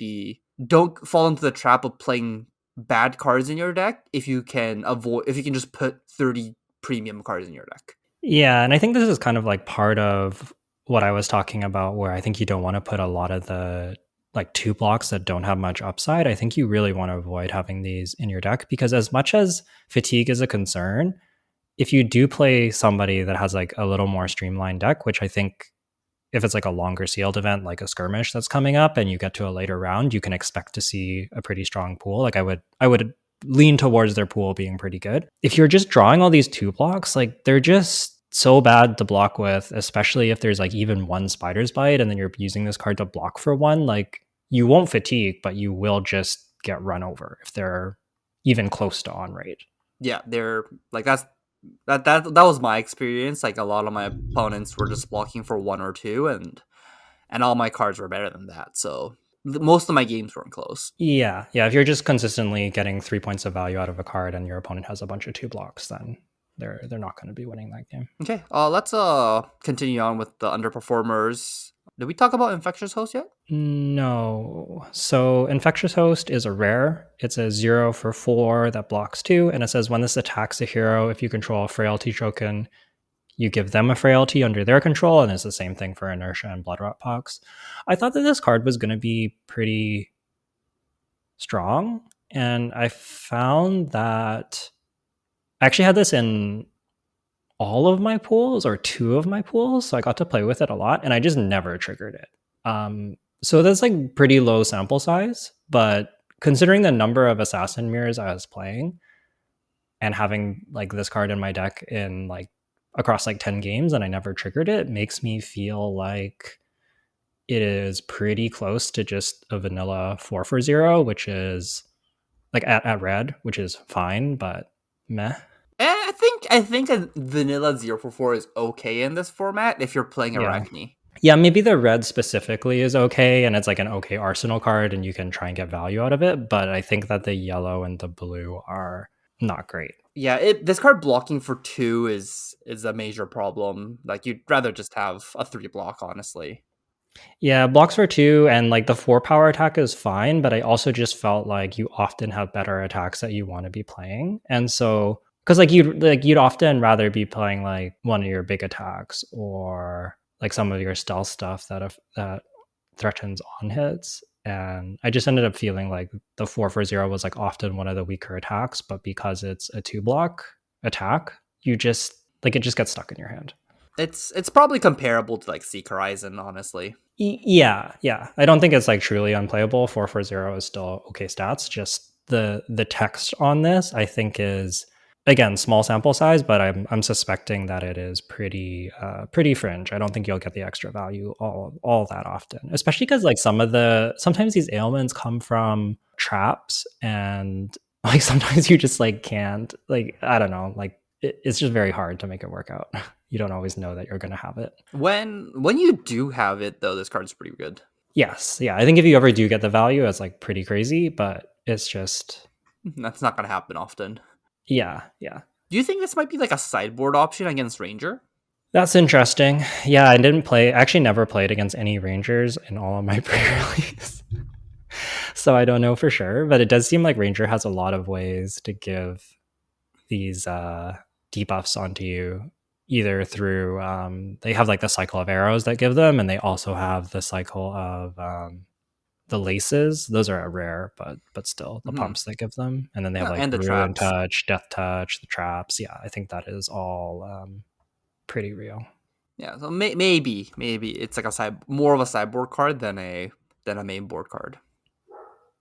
Speaker 1: fall into the trap of playing bad cards in your deck if you can just put 30 premium cards in your deck.
Speaker 2: Yeah, and I think this is kind of like part of what I was talking about, where I think you don't want to put a lot of the like two blocks that don't have much upside. I think you really want to avoid having these in your deck because as much as fatigue is a concern, if you do play somebody that has like a little more streamlined deck, which I think if it's like a longer sealed event, like a skirmish that's coming up and you get to a later round, you can expect to see a pretty strong pool. Like I would lean towards their pool being pretty good. If you're just drawing all these two blocks, like they're just so bad to block with, especially if there's like even one spider's bite and then you're using this card to block for one, like you won't fatigue, but you will just get run over if they're even close to on rate.
Speaker 1: Yeah, they're like that was my experience. Like a lot of my opponents were just blocking for one or two, and all my cards were better than that. So most of my games weren't close.
Speaker 2: Yeah, yeah. If you're just consistently getting 3 points of value out of a card and your opponent has a bunch of two blocks, then they're not going to be winning that game.
Speaker 1: Okay, let's continue on with the underperformers. Did we talk about Infectious Host yet?
Speaker 2: No. So Infectious Host is a rare. It's a 0 for 4 that blocks 2, and it says when this attacks a hero, if you control a frailty token, you give them a frailty under their control, and it's the same thing for Inertia and Bloodrot Pox. I thought that this card was going to be pretty strong, and I found that I actually had this in all of my pools or two of my pools, so I got to play with it a lot, and I just never triggered it. So that's like pretty low sample size, but considering the number of assassin mirrors I was playing and having like this card in my deck in like across like 10 games and I never triggered it, makes me feel like it is pretty close to just a vanilla 4 for 0, which is like at red, which is fine, but meh.
Speaker 1: I think a vanilla 0 for 4 is okay in this format if you're playing
Speaker 2: Yeah.
Speaker 1: Arachne.
Speaker 2: Yeah, maybe the red specifically is okay, and it's like an okay arsenal card, and you can try and get value out of it. But I think that the yellow and the blue are not great.
Speaker 1: Yeah, this card blocking for 2 is a major problem. Like you'd rather just have a 3 block, honestly.
Speaker 2: Yeah, blocks for 2, and like the 4 power attack is fine, but I also just felt like you often have better attacks that you want to be playing, and so because you'd often rather be playing like one of your big attacks or like some of your stealth stuff that threatens on hits. And I just ended up feeling like the 4 for 0 was like often one of the weaker attacks, but because it's a 2 block attack, you just like it just gets stuck in your hand.
Speaker 1: It's probably comparable to like Seek Horizon, honestly.
Speaker 2: Yeah, yeah. I don't think it's like truly unplayable. 4 for 0 is still okay stats. Just the text on this, I think, is again small sample size, but I'm suspecting that it is pretty fringe. I don't think you'll get the extra value all that often, especially because like sometimes these ailments come from traps, and like sometimes you just like can't, like I don't know, like it's just very hard to make it work out. You don't always know that you're going to have it.
Speaker 1: When you do have it though, this card's pretty good.
Speaker 2: Yes, yeah. I think if you ever do get the value, it's like pretty crazy, but it's just
Speaker 1: That's not gonna happen often.
Speaker 2: yeah, yeah.
Speaker 1: Do you think this might be like a sideboard option against Ranger?
Speaker 2: That's interesting. Yeah, I actually never played against any Rangers in all of my pre-release. So I don't know for sure, but it does seem like Ranger has a lot of ways to give these debuffs onto you, either through they have like the cycle of arrows that give them, and they also have the cycle of the laces. Those are rare, but still the pumps that give them, and then they have
Speaker 1: Yeah,
Speaker 2: like
Speaker 1: and the
Speaker 2: ruin
Speaker 1: traps.
Speaker 2: touch, death touch, the traps. Yeah, I think that is all pretty real.
Speaker 1: Yeah, so maybe it's like more of a sideboard card than a main board card.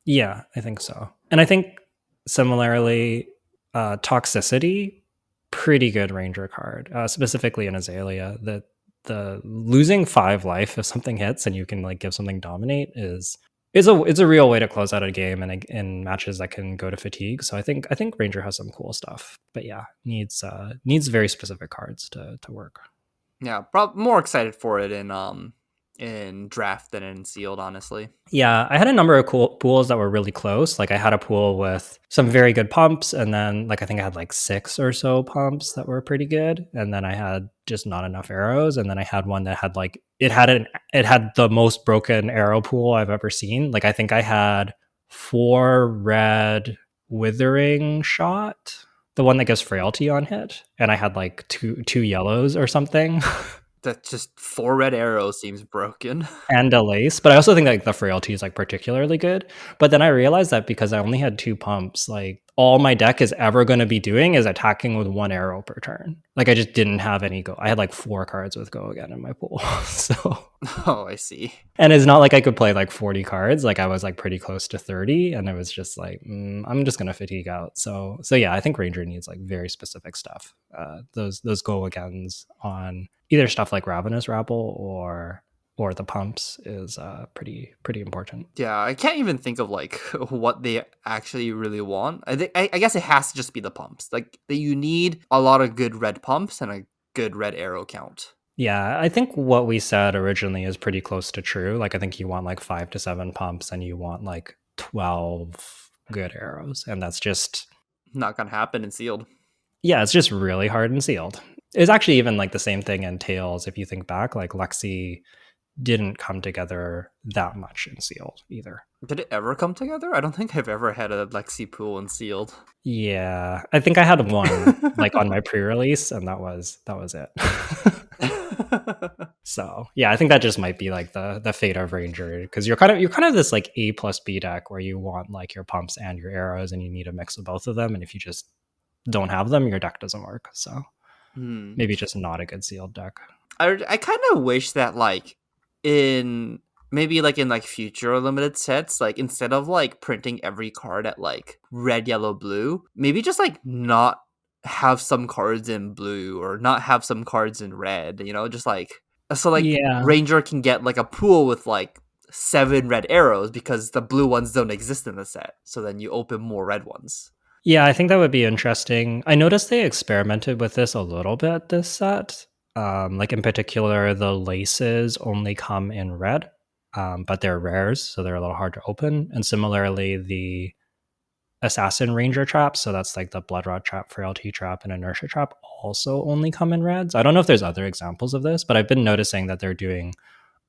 Speaker 2: Yeah, I think so. And I think similarly, toxicity, pretty good ranger card, specifically in Azalea. That the losing 5 life if something hits and you can like give something dominate is a real way to close out a game and in matches that can go to fatigue. So I think Ranger has some cool stuff, but yeah, needs very specific cards to work.
Speaker 1: Yeah, more excited for it in draft than in sealed, honestly.
Speaker 2: Yeah, I had a number of cool pools that were really close. Like I had a pool with some very good pumps, and then like I think I had like 6 or so pumps that were pretty good, and then I had just not enough arrows, and then I had one that had like it had the most broken arrow pool I've ever seen. Like I think I had 4 red withering shot, the one that gives frailty on hit, and I had like two yellows or something.
Speaker 1: That just 4 red arrows seems broken.
Speaker 2: and a lace. But I also think like the frailty is like particularly good. But then I realized that because I only had 2 pumps, like all my deck is ever going to be doing is attacking with 1 arrow per turn. Like I just didn't have any go. I had like 4 cards with go again in my pool. So
Speaker 1: Oh, I see.
Speaker 2: and it's not like I could play like 40 cards. Like I was like pretty close to 30, and it was just like I'm just gonna fatigue out. So yeah, I think Ranger needs like very specific stuff. Those go agains on either stuff like Ravenous Rabble or the pumps is pretty important.
Speaker 1: Yeah, I can't even think of like what they actually really want. I guess it has to just be the pumps. Like that you need a lot of good red pumps and a good red arrow count.
Speaker 2: Yeah, I think what we said originally is pretty close to true. Like I think you want like 5 to 7 pumps, and you want like 12 good arrows, and that's just
Speaker 1: Not gonna happen in sealed.
Speaker 2: yeah, it's just really hard and sealed. It's actually even like the same thing in Tails. If you think back, like Lexi didn't come together that much in sealed either.
Speaker 1: Did it ever come together? I don't think I've ever had a Lexi pool in sealed.
Speaker 2: Yeah, I think I had one like on my pre-release, and that was it. So yeah, I think that just might be like the fate of Ranger, because you're kind of this like A plus B deck where you want like your pumps and your arrows, and you need a mix of both of them. And if you just don't have them, your deck doesn't work. So
Speaker 1: Hmm.
Speaker 2: maybe just not a good sealed deck.
Speaker 1: I kind of wish that like in maybe like in like future limited sets, like instead of like printing every card at like red, yellow, blue, maybe just like not have some cards in blue or not have some cards in red, just like so like
Speaker 2: Yeah.
Speaker 1: Ranger can get like a pool with like 7 red arrows because the blue ones don't exist in the set. So then you open more red ones.
Speaker 2: Yeah, I think that would be interesting. I noticed they experimented with this a little bit this set. Like in particular, the laces only come in red, but they're rares, so they're a little hard to open. And similarly, the assassin ranger traps, so that's like the blood rod trap, frailty trap, and inertia trap, also only come in reds. I don't know if there's other examples of this, but I've been noticing that they're doing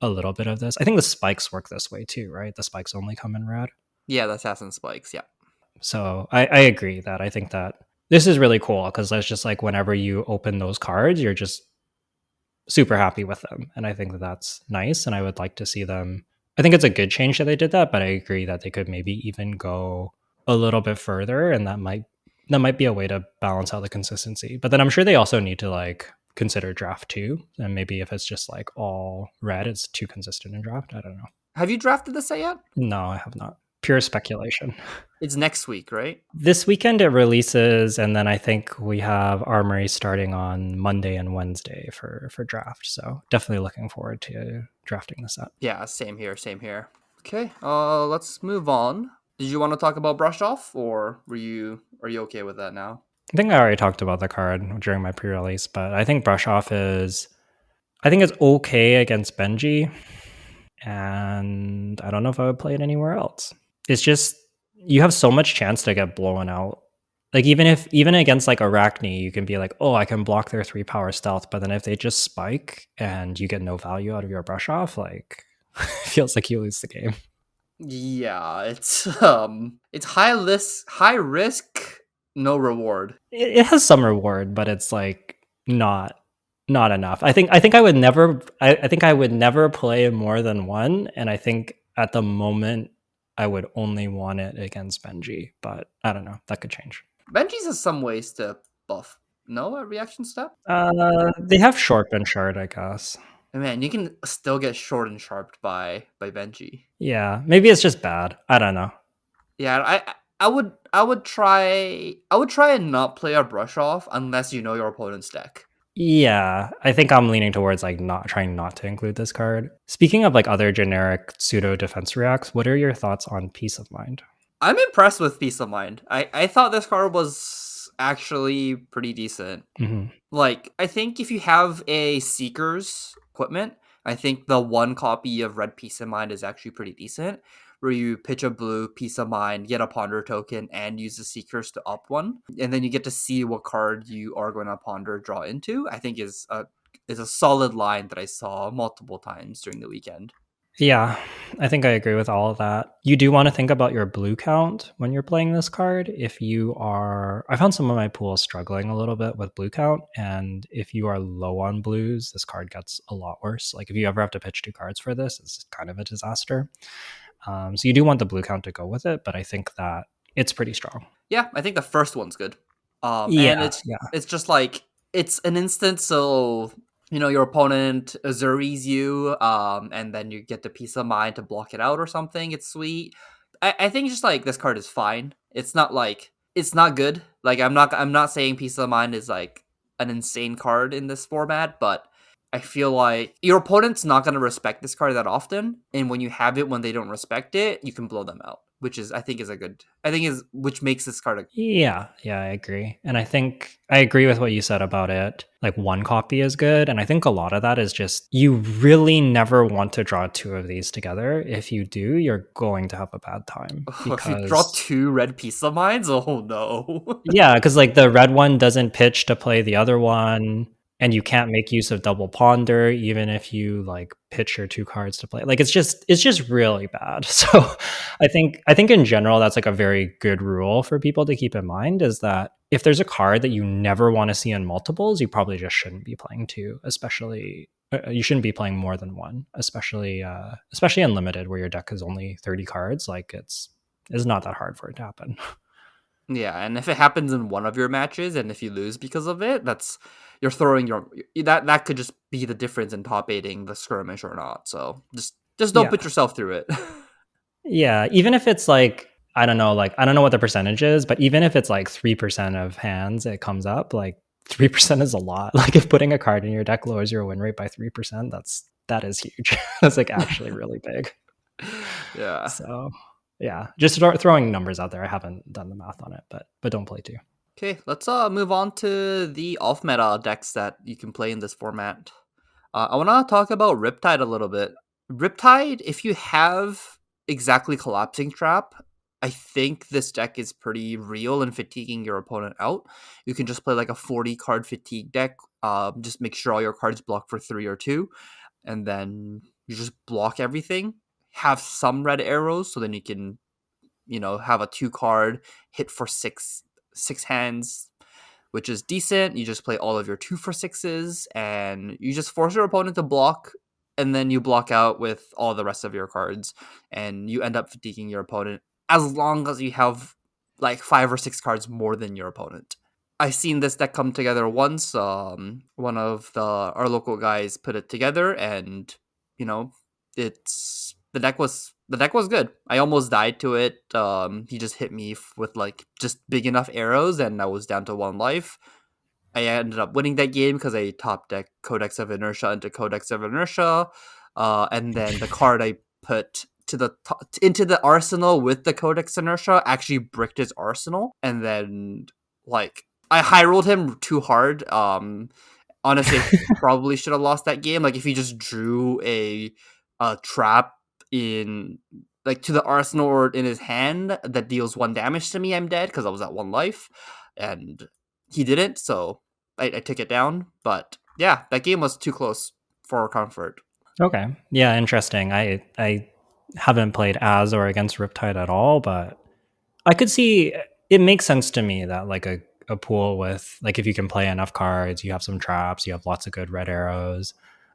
Speaker 2: a little bit of this. I think the spikes work this way too, right? The spikes only come in red.
Speaker 1: Yeah, the assassin spikes. Yeah.
Speaker 2: So I agree that I think that this is really cool because that's just like whenever you open those cards, you're just super happy with them. And I think that that's nice. And I would like to see them. I think it's a good change that they did that, but I agree that they could maybe even go a little bit further, and that might be a way to balance out the consistency. But then I'm sure they also need to like consider draft too, and maybe if it's just like all red, it's too consistent in draft. I don't know.
Speaker 1: Have you drafted the set yet?
Speaker 2: No, I have not. Pure speculation.
Speaker 1: It's next week, right?
Speaker 2: This weekend it releases, and then I think we have Armory starting on Monday and Wednesday for draft. So definitely looking forward to drafting the set.
Speaker 1: Yeah, same here, same here. Okay, let's move on. Did you want to talk about brush off, or are you okay with that now?
Speaker 2: I think I already talked about the card during my pre-release, but I think brush off is I think it's okay against Benji, and I don't know if I would play it anywhere else. It's just you have so much chance to get blown out. Like even against like Arachne, you can be like, oh, I can block their 3 power stealth, but then if they just spike and you get no value out of your brush off, like it feels like you lose the game.
Speaker 1: Yeah, it's high risk, no reward.
Speaker 2: It has some reward, but it's like not enough. I think I would never play more than one, and I think at the moment I would only want it against Benji, but I don't know. That could change.
Speaker 1: Benji's has some ways to buff. No, a reaction step.
Speaker 2: They have short and shard, I guess.
Speaker 1: And man, you can still get short and sharped by Benji.
Speaker 2: Yeah, maybe it's just bad. I don't know.
Speaker 1: Yeah, I would try and not play a brush off unless you know your opponent's deck.
Speaker 2: Yeah, I think I'm leaning towards like not trying not to include this card. Speaking of like other generic pseudo defense reacts, what are your thoughts on Peace of Mind?
Speaker 1: I'm impressed with Peace of Mind. I thought this card was actually pretty decent.
Speaker 2: Mm-hmm.
Speaker 1: Like, I think if you have a Seeker's equipment, I think the one copy of Red Peace of Mind is actually pretty decent. Where you pitch a blue Peace of Mind, get a Ponder token, and use the Seekers to up one. And then you get to see what card you are going to Ponder draw into, I think is a solid line that I saw multiple times during the weekend.
Speaker 2: Yeah, I think I agree with all of that. You do want to think about your blue count when you're playing this card. If you are, I found some of my pools struggling a little bit with blue count, and if you are low on blues, this card gets a lot worse. Like if you ever have to pitch two cards for this, it's kind of a disaster. So you do want the blue count to go with it, but I think that it's pretty strong.
Speaker 1: Yeah, I think the first one's good. And
Speaker 2: Yeah,
Speaker 1: it's
Speaker 2: yeah,
Speaker 1: it's just like it's an instant, so your opponent Azuris you, and then you get the peace of mind to block it out or something. It's sweet. I think just like this card is fine. It's not like it's not good. Like I'm not saying peace of mind is like an insane card in this format, but I feel like your opponent's not going to respect this card that often, and when you have it when they don't respect it, you can blow them out, which is I think is a good. I think is which makes this card a
Speaker 2: yeah, I agree. And I think I agree with what you said about it. Like one copy is good. And I think a lot of that is just you really never want to draw two of these together. If you do, you're going to have a bad time
Speaker 1: if you draw
Speaker 2: because
Speaker 1: two red peace of minds, oh no.
Speaker 2: yeah, because like the red one doesn't pitch to play the other one, and you can't make use of double ponder even if you like pitch your two cards to play. Like it's just really bad. So I think in general that's like a very good rule for people to keep in mind is that if there's a card that you never want to see in multiples, you probably just shouldn't be playing two, especially you shouldn't be playing more than one, especially unlimited where your deck is only 30 cards. Like it's not that hard for it to happen.
Speaker 1: Yeah, and if it happens in one of your matches, and if you lose because of it, that's you're throwing your that could just be the difference in top aiding the skirmish or not. So just don't
Speaker 2: Yeah.
Speaker 1: put yourself through it.
Speaker 2: Yeah, even if it's like I don't know what the percentage is, but even if it's like 3% of hands it comes up, like 3% is a lot. Like if putting a card in your deck lowers your win rate by 3%, that is huge. That's like actually really big.
Speaker 1: Yeah.
Speaker 2: So, yeah, just throwing numbers out there. I haven't done the math on it, but don't play two.
Speaker 1: Okay, let's move on to the off meta decks that you can play in this format. I want to talk about Riptide a little bit. Riptide, if you have exactly Collapsing Trap, I think this deck is pretty real in fatiguing your opponent out. You can just play like a 40 card fatigue deck. Just make sure all your cards block for 3 or 2, and then you just block everything. Have some red arrows, so then you can, have a 2 card hit for six hands, which is decent. You just play all of your 2 for 6s, and you just force your opponent to block, and then you block out with all the rest of your cards, and you end up fatiguing your opponent as long as you have like 5 or 6 cards more than your opponent. I seen this deck come together once. One of our local guys put it together, and you know, the deck was good. I almost died to it. He just hit me with like just big enough arrows, and I was down to 1 life. I ended up winning that game because I top deck Codex of Inertia into Codex of Inertia, and then the card I put into the arsenal with the Codex Inertia actually bricked his arsenal, and then like I high rolled him too hard. Honestly, I probably should have lost that game. Like if he just drew a trap in like to the arsenal or in his hand that deals 1 damage to me, I'm dead because I was at 1 life, and he didn't. So I took it down. But yeah, that game was too close for comfort.
Speaker 2: Okay. Yeah, interesting. I haven't played as or against Riptide at all, but I could see it makes sense to me that like a pool with like if you can play enough cards, you have some traps, you have lots of good red arrows.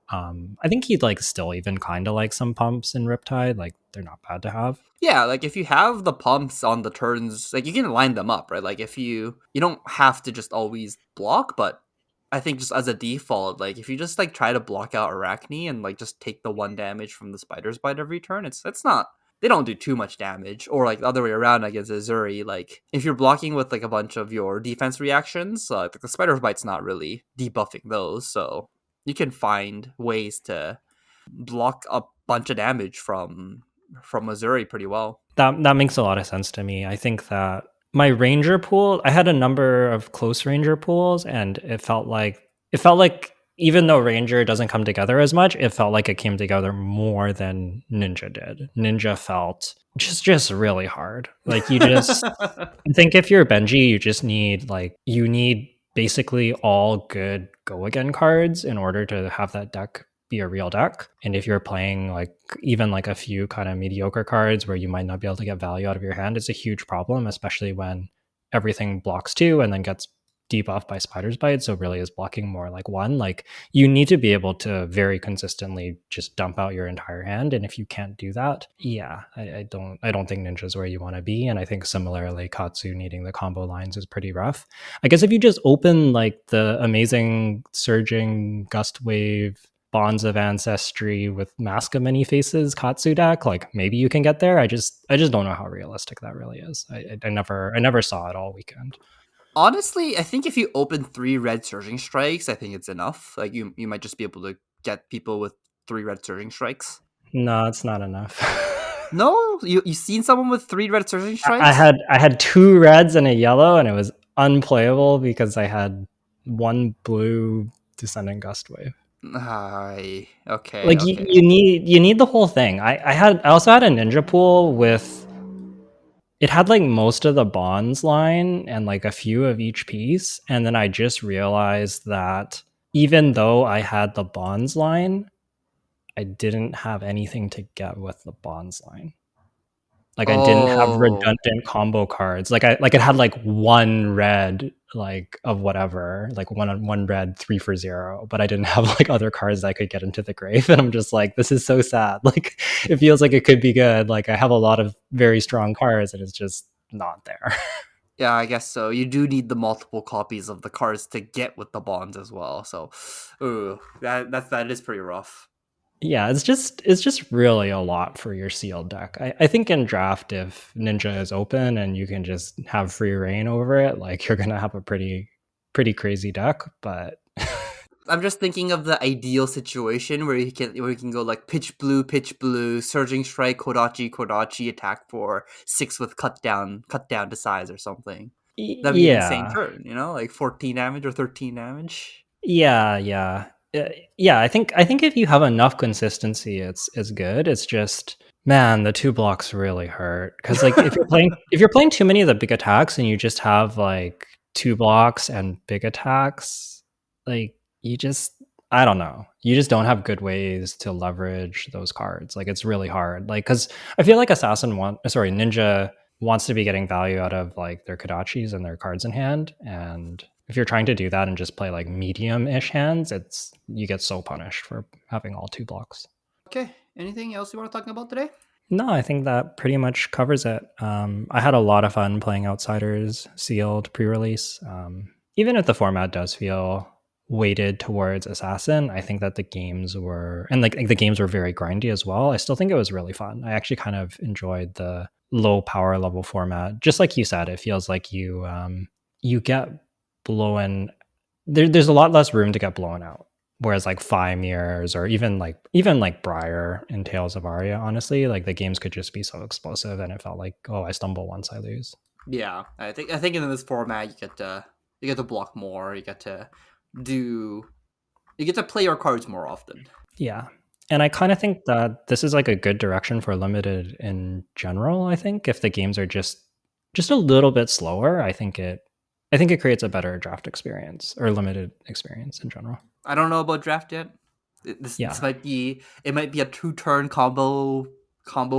Speaker 2: I think he'd like still even kind of like some pumps in Riptide. Like they're not bad to have.
Speaker 1: Yeah, like if you have the pumps on the turns, like you can line them up, right? Like if you don't have to just always block, but I think just as a default, like if you just like try to block out Arachne and like just take the 1 damage from the spider's bite every turn, it's not they don't do too much damage. Or like the other way around against Azuri, like if you're blocking with like a bunch of your defense reactions, like the spider's bite's not really debuffing those, so you can find ways to block a bunch of damage from Missouri pretty well.
Speaker 2: That makes a lot of sense to me. I think that my ranger pool, I had a number of close ranger pools, and it felt like even though ranger doesn't come together as much, it felt like it came together more than ninja did. Ninja felt just really hard. Like you just I think if you're Benji, you need basically all good go again cards in order to have that deck be a real deck. And if you're playing like even like a few kind of mediocre cards where you might not be able to get value out of your hand, it's a huge problem, especially when everything blocks two and then gets debuffed by spider's bite. So really is blocking more like one. Like you need to be able to very consistently just dump out your entire hand. And if you can't do that, yeah, I don't think Ninja's where you want to be. And I think similarly, Katsu needing the combo lines is pretty rough. I guess if you just open like the amazing surging gust wave Bonds of Ancestry with Mask of Many Faces Katsu deck, like maybe you can get there. I just don't know how realistic that really is. I never saw it all weekend.
Speaker 1: Honestly, I think if you open 3 red surging strikes, I think it's enough. Like you might just be able to get people with 3 red surging strikes.
Speaker 2: No, it's not enough.
Speaker 1: No, you seen someone with 3 red surging
Speaker 2: I
Speaker 1: strikes?
Speaker 2: had I had two reds and a yellow, and it was unplayable because I had one blue Descending Gust Wave.
Speaker 1: Ay, okay,
Speaker 2: Like you,
Speaker 1: okay.
Speaker 2: you need the whole thing. I also had a ninja pool with it had like most of the bonds line and like a few of each piece, and then I just realized that even though I had the bonds line, I didn't have anything to get with the bonds line. Like I didn't have
Speaker 1: Oh,
Speaker 2: redundant combo cards. Like it had like one red like of whatever, like one red 3 for 0, but I didn't have like other cards that I could get into the grave. And I'm just like, this is so sad. Like it feels like it could be good. Like I have a lot of very strong cards and it's just not there.
Speaker 1: yeah, I guess so. You do need the multiple copies of the cards to get with the bonds as well. So, ooh, that is pretty rough.
Speaker 2: Yeah, it's just really a lot for your sealed deck. I think in draft, if Ninja is open and you can just have free reign over it, like you're gonna have a pretty crazy deck. But
Speaker 1: I'm just thinking of the ideal situation where you can go like pitch blue, surging strike, Kodachi, attack for 6 with cut down to size or something. That'd be an insane
Speaker 2: yeah,
Speaker 1: turn, like 14 damage or 13 damage.
Speaker 2: yeah. Uh, yeah, I think if you have enough consistency, it's good. It's just man, the two blocks really hurt because like if you're playing too many of the big attacks and you just have like two blocks and big attacks, like you just I don't know, you just don't have good ways to leverage those cards. Like it's really hard. Like because I feel like Ninja wants to be getting value out of like their Kodachis and their cards in hand, and if you're trying to do that and just play like medium-ish hands, it's you get so punished for having all two blocks.
Speaker 1: Okay, anything else you want to talk about today?
Speaker 2: No, I think that pretty much covers it. I had a lot of fun playing Outsiders sealed pre-release. Even if the format does feel weighted towards Assassin, I think that the games were and like the games were very grindy as well. I still think it was really fun. I actually kind of enjoyed the low power level format. Just like you said, it feels like you get blown. There's a lot less room to get blown out. Whereas like Mirrors or even like Briar in Tales of Aria, honestly, like the games could just be so explosive and it felt like, oh, I stumble once I lose.
Speaker 1: Yeah, I think in this format you get to block more. Do you get to play your cards more often.
Speaker 2: Yeah. And I kind of think that this is like a good direction for limited in general. I think if the games are just a little bit slower, I think it creates a better draft experience or limited experience in general.
Speaker 1: I don't know about draft yet. This
Speaker 2: Yeah.
Speaker 1: might be a 2 turn combo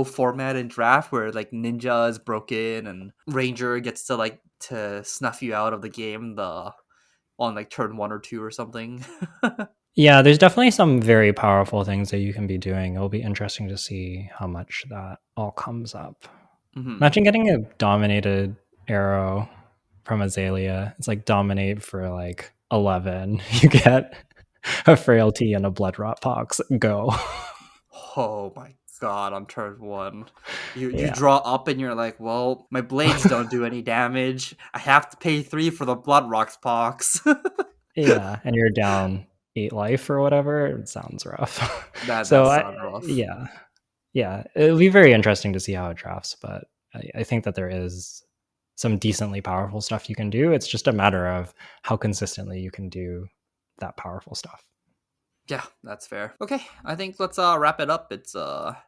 Speaker 1: format in draft where like ninja is broken and ranger gets to snuff you out of the game the on like turn 1 or 2 or something.
Speaker 2: Yeah, there's definitely some very powerful things that you can be doing. It'll be interesting to see how much that all comes up.
Speaker 1: Hmm.
Speaker 2: Imagine getting a dominated arrow from Azalea. It's like dominate for like 11. You get a frailty and a blood rot pox. Go.
Speaker 1: Oh my god! On turn 1, you
Speaker 2: Yeah.
Speaker 1: draw up and you're like, well, my blades don't do any damage. I have to pay 3 for the blood rocks pox.
Speaker 2: Yeah. And you're down 8 life or whatever. It sounds rough.
Speaker 1: That
Speaker 2: So
Speaker 1: does
Speaker 2: I
Speaker 1: sound rough.
Speaker 2: yeah. Yeah. It'll be very interesting to see how it drafts, but I think that there is some decently powerful stuff you can do. It's just a matter of how consistently you can do that powerful stuff.
Speaker 1: Yeah, that's fair. Okay, I think let's wrap it up. It's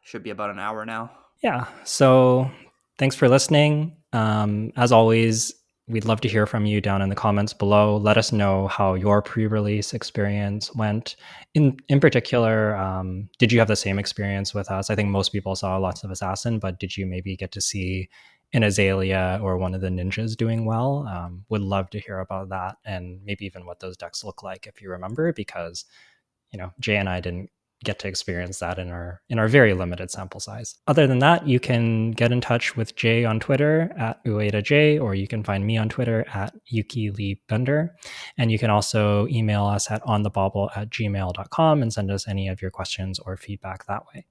Speaker 1: should be about an hour now.
Speaker 2: Yeah. So thanks for listening. As always, We'd love to hear from you down in the comments below. Let us know how your pre-release experience went. In particular, did you have the same experience with us? I think most people saw lots of Assassin, but did you maybe get to see an Azalea or one of the ninjas doing well? Would love to hear about that, and maybe even what those decks look like if you remember, because Jay and I didn't get to experience that in our very limited sample size. Other than that, you can get in touch with Jay on Twitter at UedaJ, or you can find me on Twitter at YukiLeeBender. And you can also email us at onthebauble@gmail.com and send us any of your questions or feedback that way.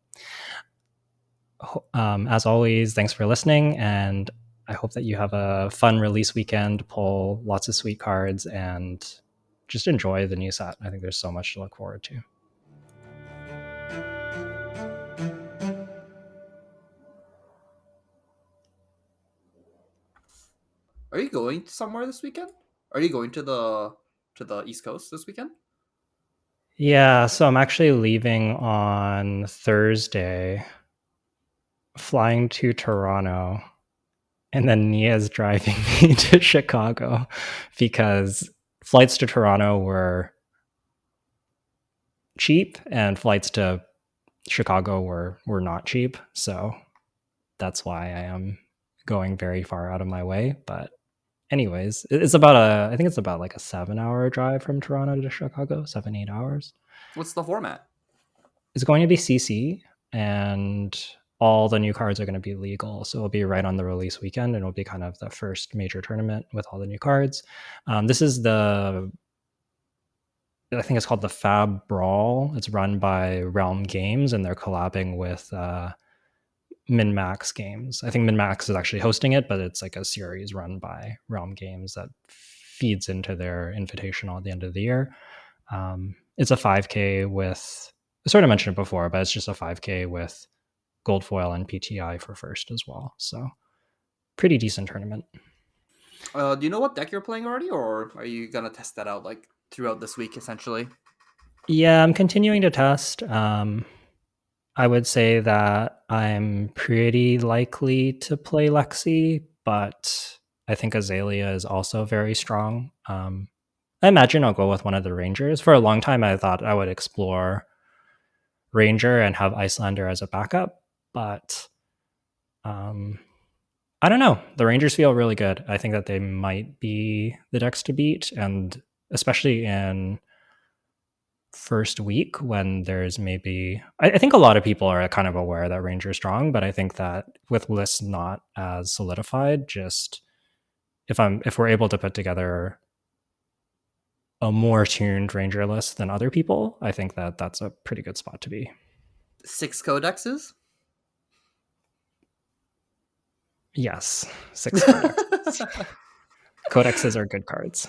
Speaker 2: As always, thanks for listening, and I hope that you have a fun release weekend, pull lots of sweet cards, and just enjoy the new set. I think there's so much to look forward to.
Speaker 1: Are you going somewhere this weekend? Are you going to the East Coast this weekend?
Speaker 2: Yeah, so I'm actually leaving on Thursday, flying to Toronto, and then Nia's driving me to Chicago because flights to Toronto were cheap and flights to Chicago were not cheap. So that's why I am going very far out of my way. But anyways, I think it's about like a 7-hour drive from Toronto to Chicago, 7-8 hours.
Speaker 1: What's the format?
Speaker 2: It's going to be CC, and all the new cards are going to be legal. So it'll be right on the release weekend, and it'll be kind of the first major tournament with all the new cards. This is I think it's called the Fab Brawl. It's run by Realm Games, and they're collabing with MinMax Games. I think MinMax is actually hosting it, but it's like a series run by Realm Games that feeds into their invitational at the end of the year. It's a 5K with, I sort of mentioned it before, but it's just a 5K with gold foil and PTI for first as well. So pretty decent tournament.
Speaker 1: Do you know what deck you're playing already, or are you gonna test that out like throughout this week, essentially?
Speaker 2: Yeah, I'm continuing to test. I would say that I'm pretty likely to play Lexi, but I think Azalea is also very strong. I imagine I'll go with one of the Rangers. For a long time, I thought I would explore Ranger and have Icelander as a backup, but I don't know. The Rangers feel really good. I think that they might be the decks to beat, and especially in first week when there's maybe I think a lot of people are kind of aware that Ranger's strong, but I think that with lists not as solidified, just if we're able to put together a more tuned Ranger list than other people, I think that that's a pretty good spot to be.
Speaker 1: 6 codexes?
Speaker 2: Yes, 6 codexes. Codexes are good cards.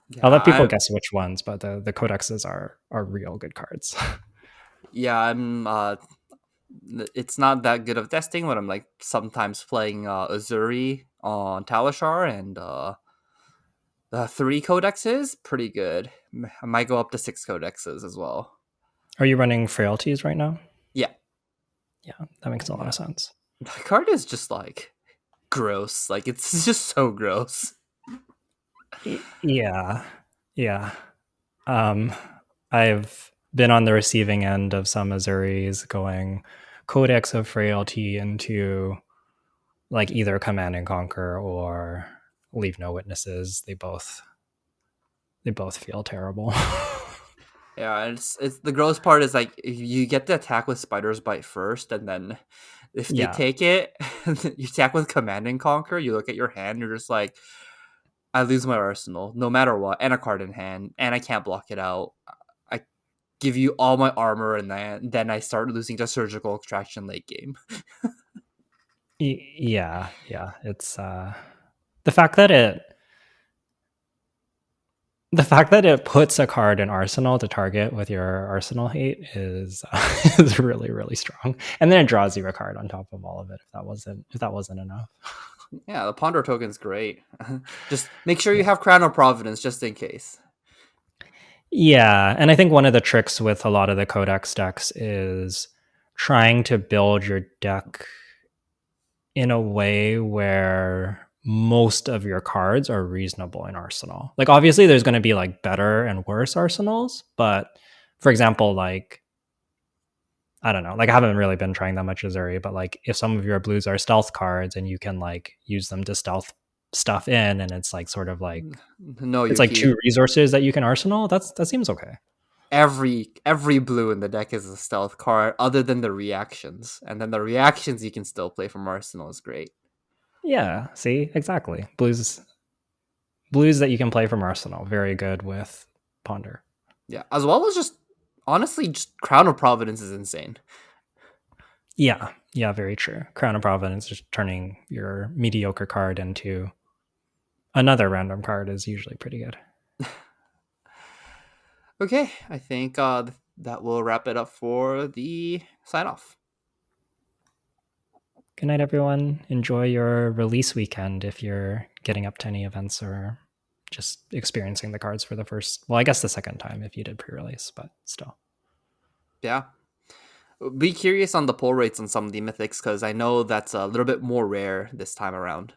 Speaker 1: Yeah,
Speaker 2: I'll let people guess which ones, but the codexes are real good cards.
Speaker 1: Yeah, I'm. It's not that good of testing, but I'm like sometimes playing Azuri on Talishar, and the 3 codexes pretty good. I might go up to 6 codexes as well.
Speaker 2: Are you running frailties right now?
Speaker 1: Yeah,
Speaker 2: Yeah, that makes a lot
Speaker 1: yeah.
Speaker 2: of sense.
Speaker 1: The card is just like gross. Like it's just so gross.
Speaker 2: Yeah. Yeah. I've been on the receiving end of some Azuris going Codex of Frailty into like either Command and Conquer or Leave No Witnesses. They both feel terrible.
Speaker 1: Yeah, it's the gross part is like if you get the attack with Spider's Bite first, and then if they
Speaker 2: Yeah.
Speaker 1: take it, you attack with Command and Conquer. You look at your hand, you're just like, I lose my arsenal no matter what, and a card in hand, and I can't block it out. I give you all my armor, and then I start losing to Surgical Extraction late game.
Speaker 2: Yeah. It's the fact that it puts a card in Arsenal to target with your Arsenal hate is is really, really strong, and then it draws you a card on top of all of it. If that wasn't enough.
Speaker 1: Yeah, the Ponder token's great. Just make sure you have Crown of Providence just in case.
Speaker 2: Yeah, and I think one of the tricks with a lot of the Codex decks is trying to build your deck in a way where most of your cards are reasonable in Arsenal. Like obviously there's going to be like better and worse arsenals, but for example, like I don't know, like I haven't really been trying that much Azuri, but like if some of your blues are stealth cards and you can like use them to stealth stuff in, and it's like sort of like
Speaker 1: No,
Speaker 2: it's like
Speaker 1: Yuki.
Speaker 2: two resources that you can arsenal. That seems okay.
Speaker 1: Every blue in the deck is a stealth card, other than the reactions, and then the reactions you can still play from Arsenal is great.
Speaker 2: Yeah, see, exactly. Blues that you can play from Arsenal, very good with Ponder.
Speaker 1: Yeah, as well as just honestly, just Crown of Providence is insane.
Speaker 2: Yeah, yeah, very true. Crown of Providence, just turning your mediocre card into another random card is usually pretty good.
Speaker 1: Okay, I think that will wrap it up for the sign off.
Speaker 2: Good night, everyone. Enjoy your release weekend if you're getting up to any events or just experiencing the cards for the first, well, I guess the second time if you did pre release, but still.
Speaker 1: Yeah, be curious on the pull rates on some of the mythics because I know that's a little bit more rare this time around.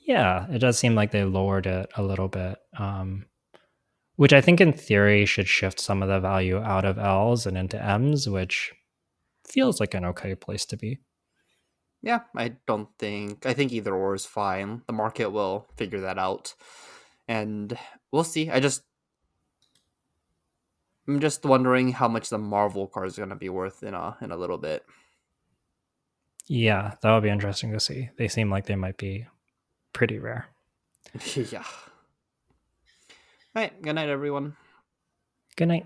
Speaker 2: Yeah, it does seem like they lowered it a little bit, which I think in theory should shift some of the value out of L's and into M's, which feels like an okay place to be.
Speaker 1: Yeah, I think either or is fine. The market will figure that out, and we'll see. I'm just wondering how much the Marvel card is going to be worth in a little bit.
Speaker 2: Yeah, that would be interesting to see. They seem like they might be pretty rare.
Speaker 1: Yeah. All right. Good night, everyone.
Speaker 2: Good night.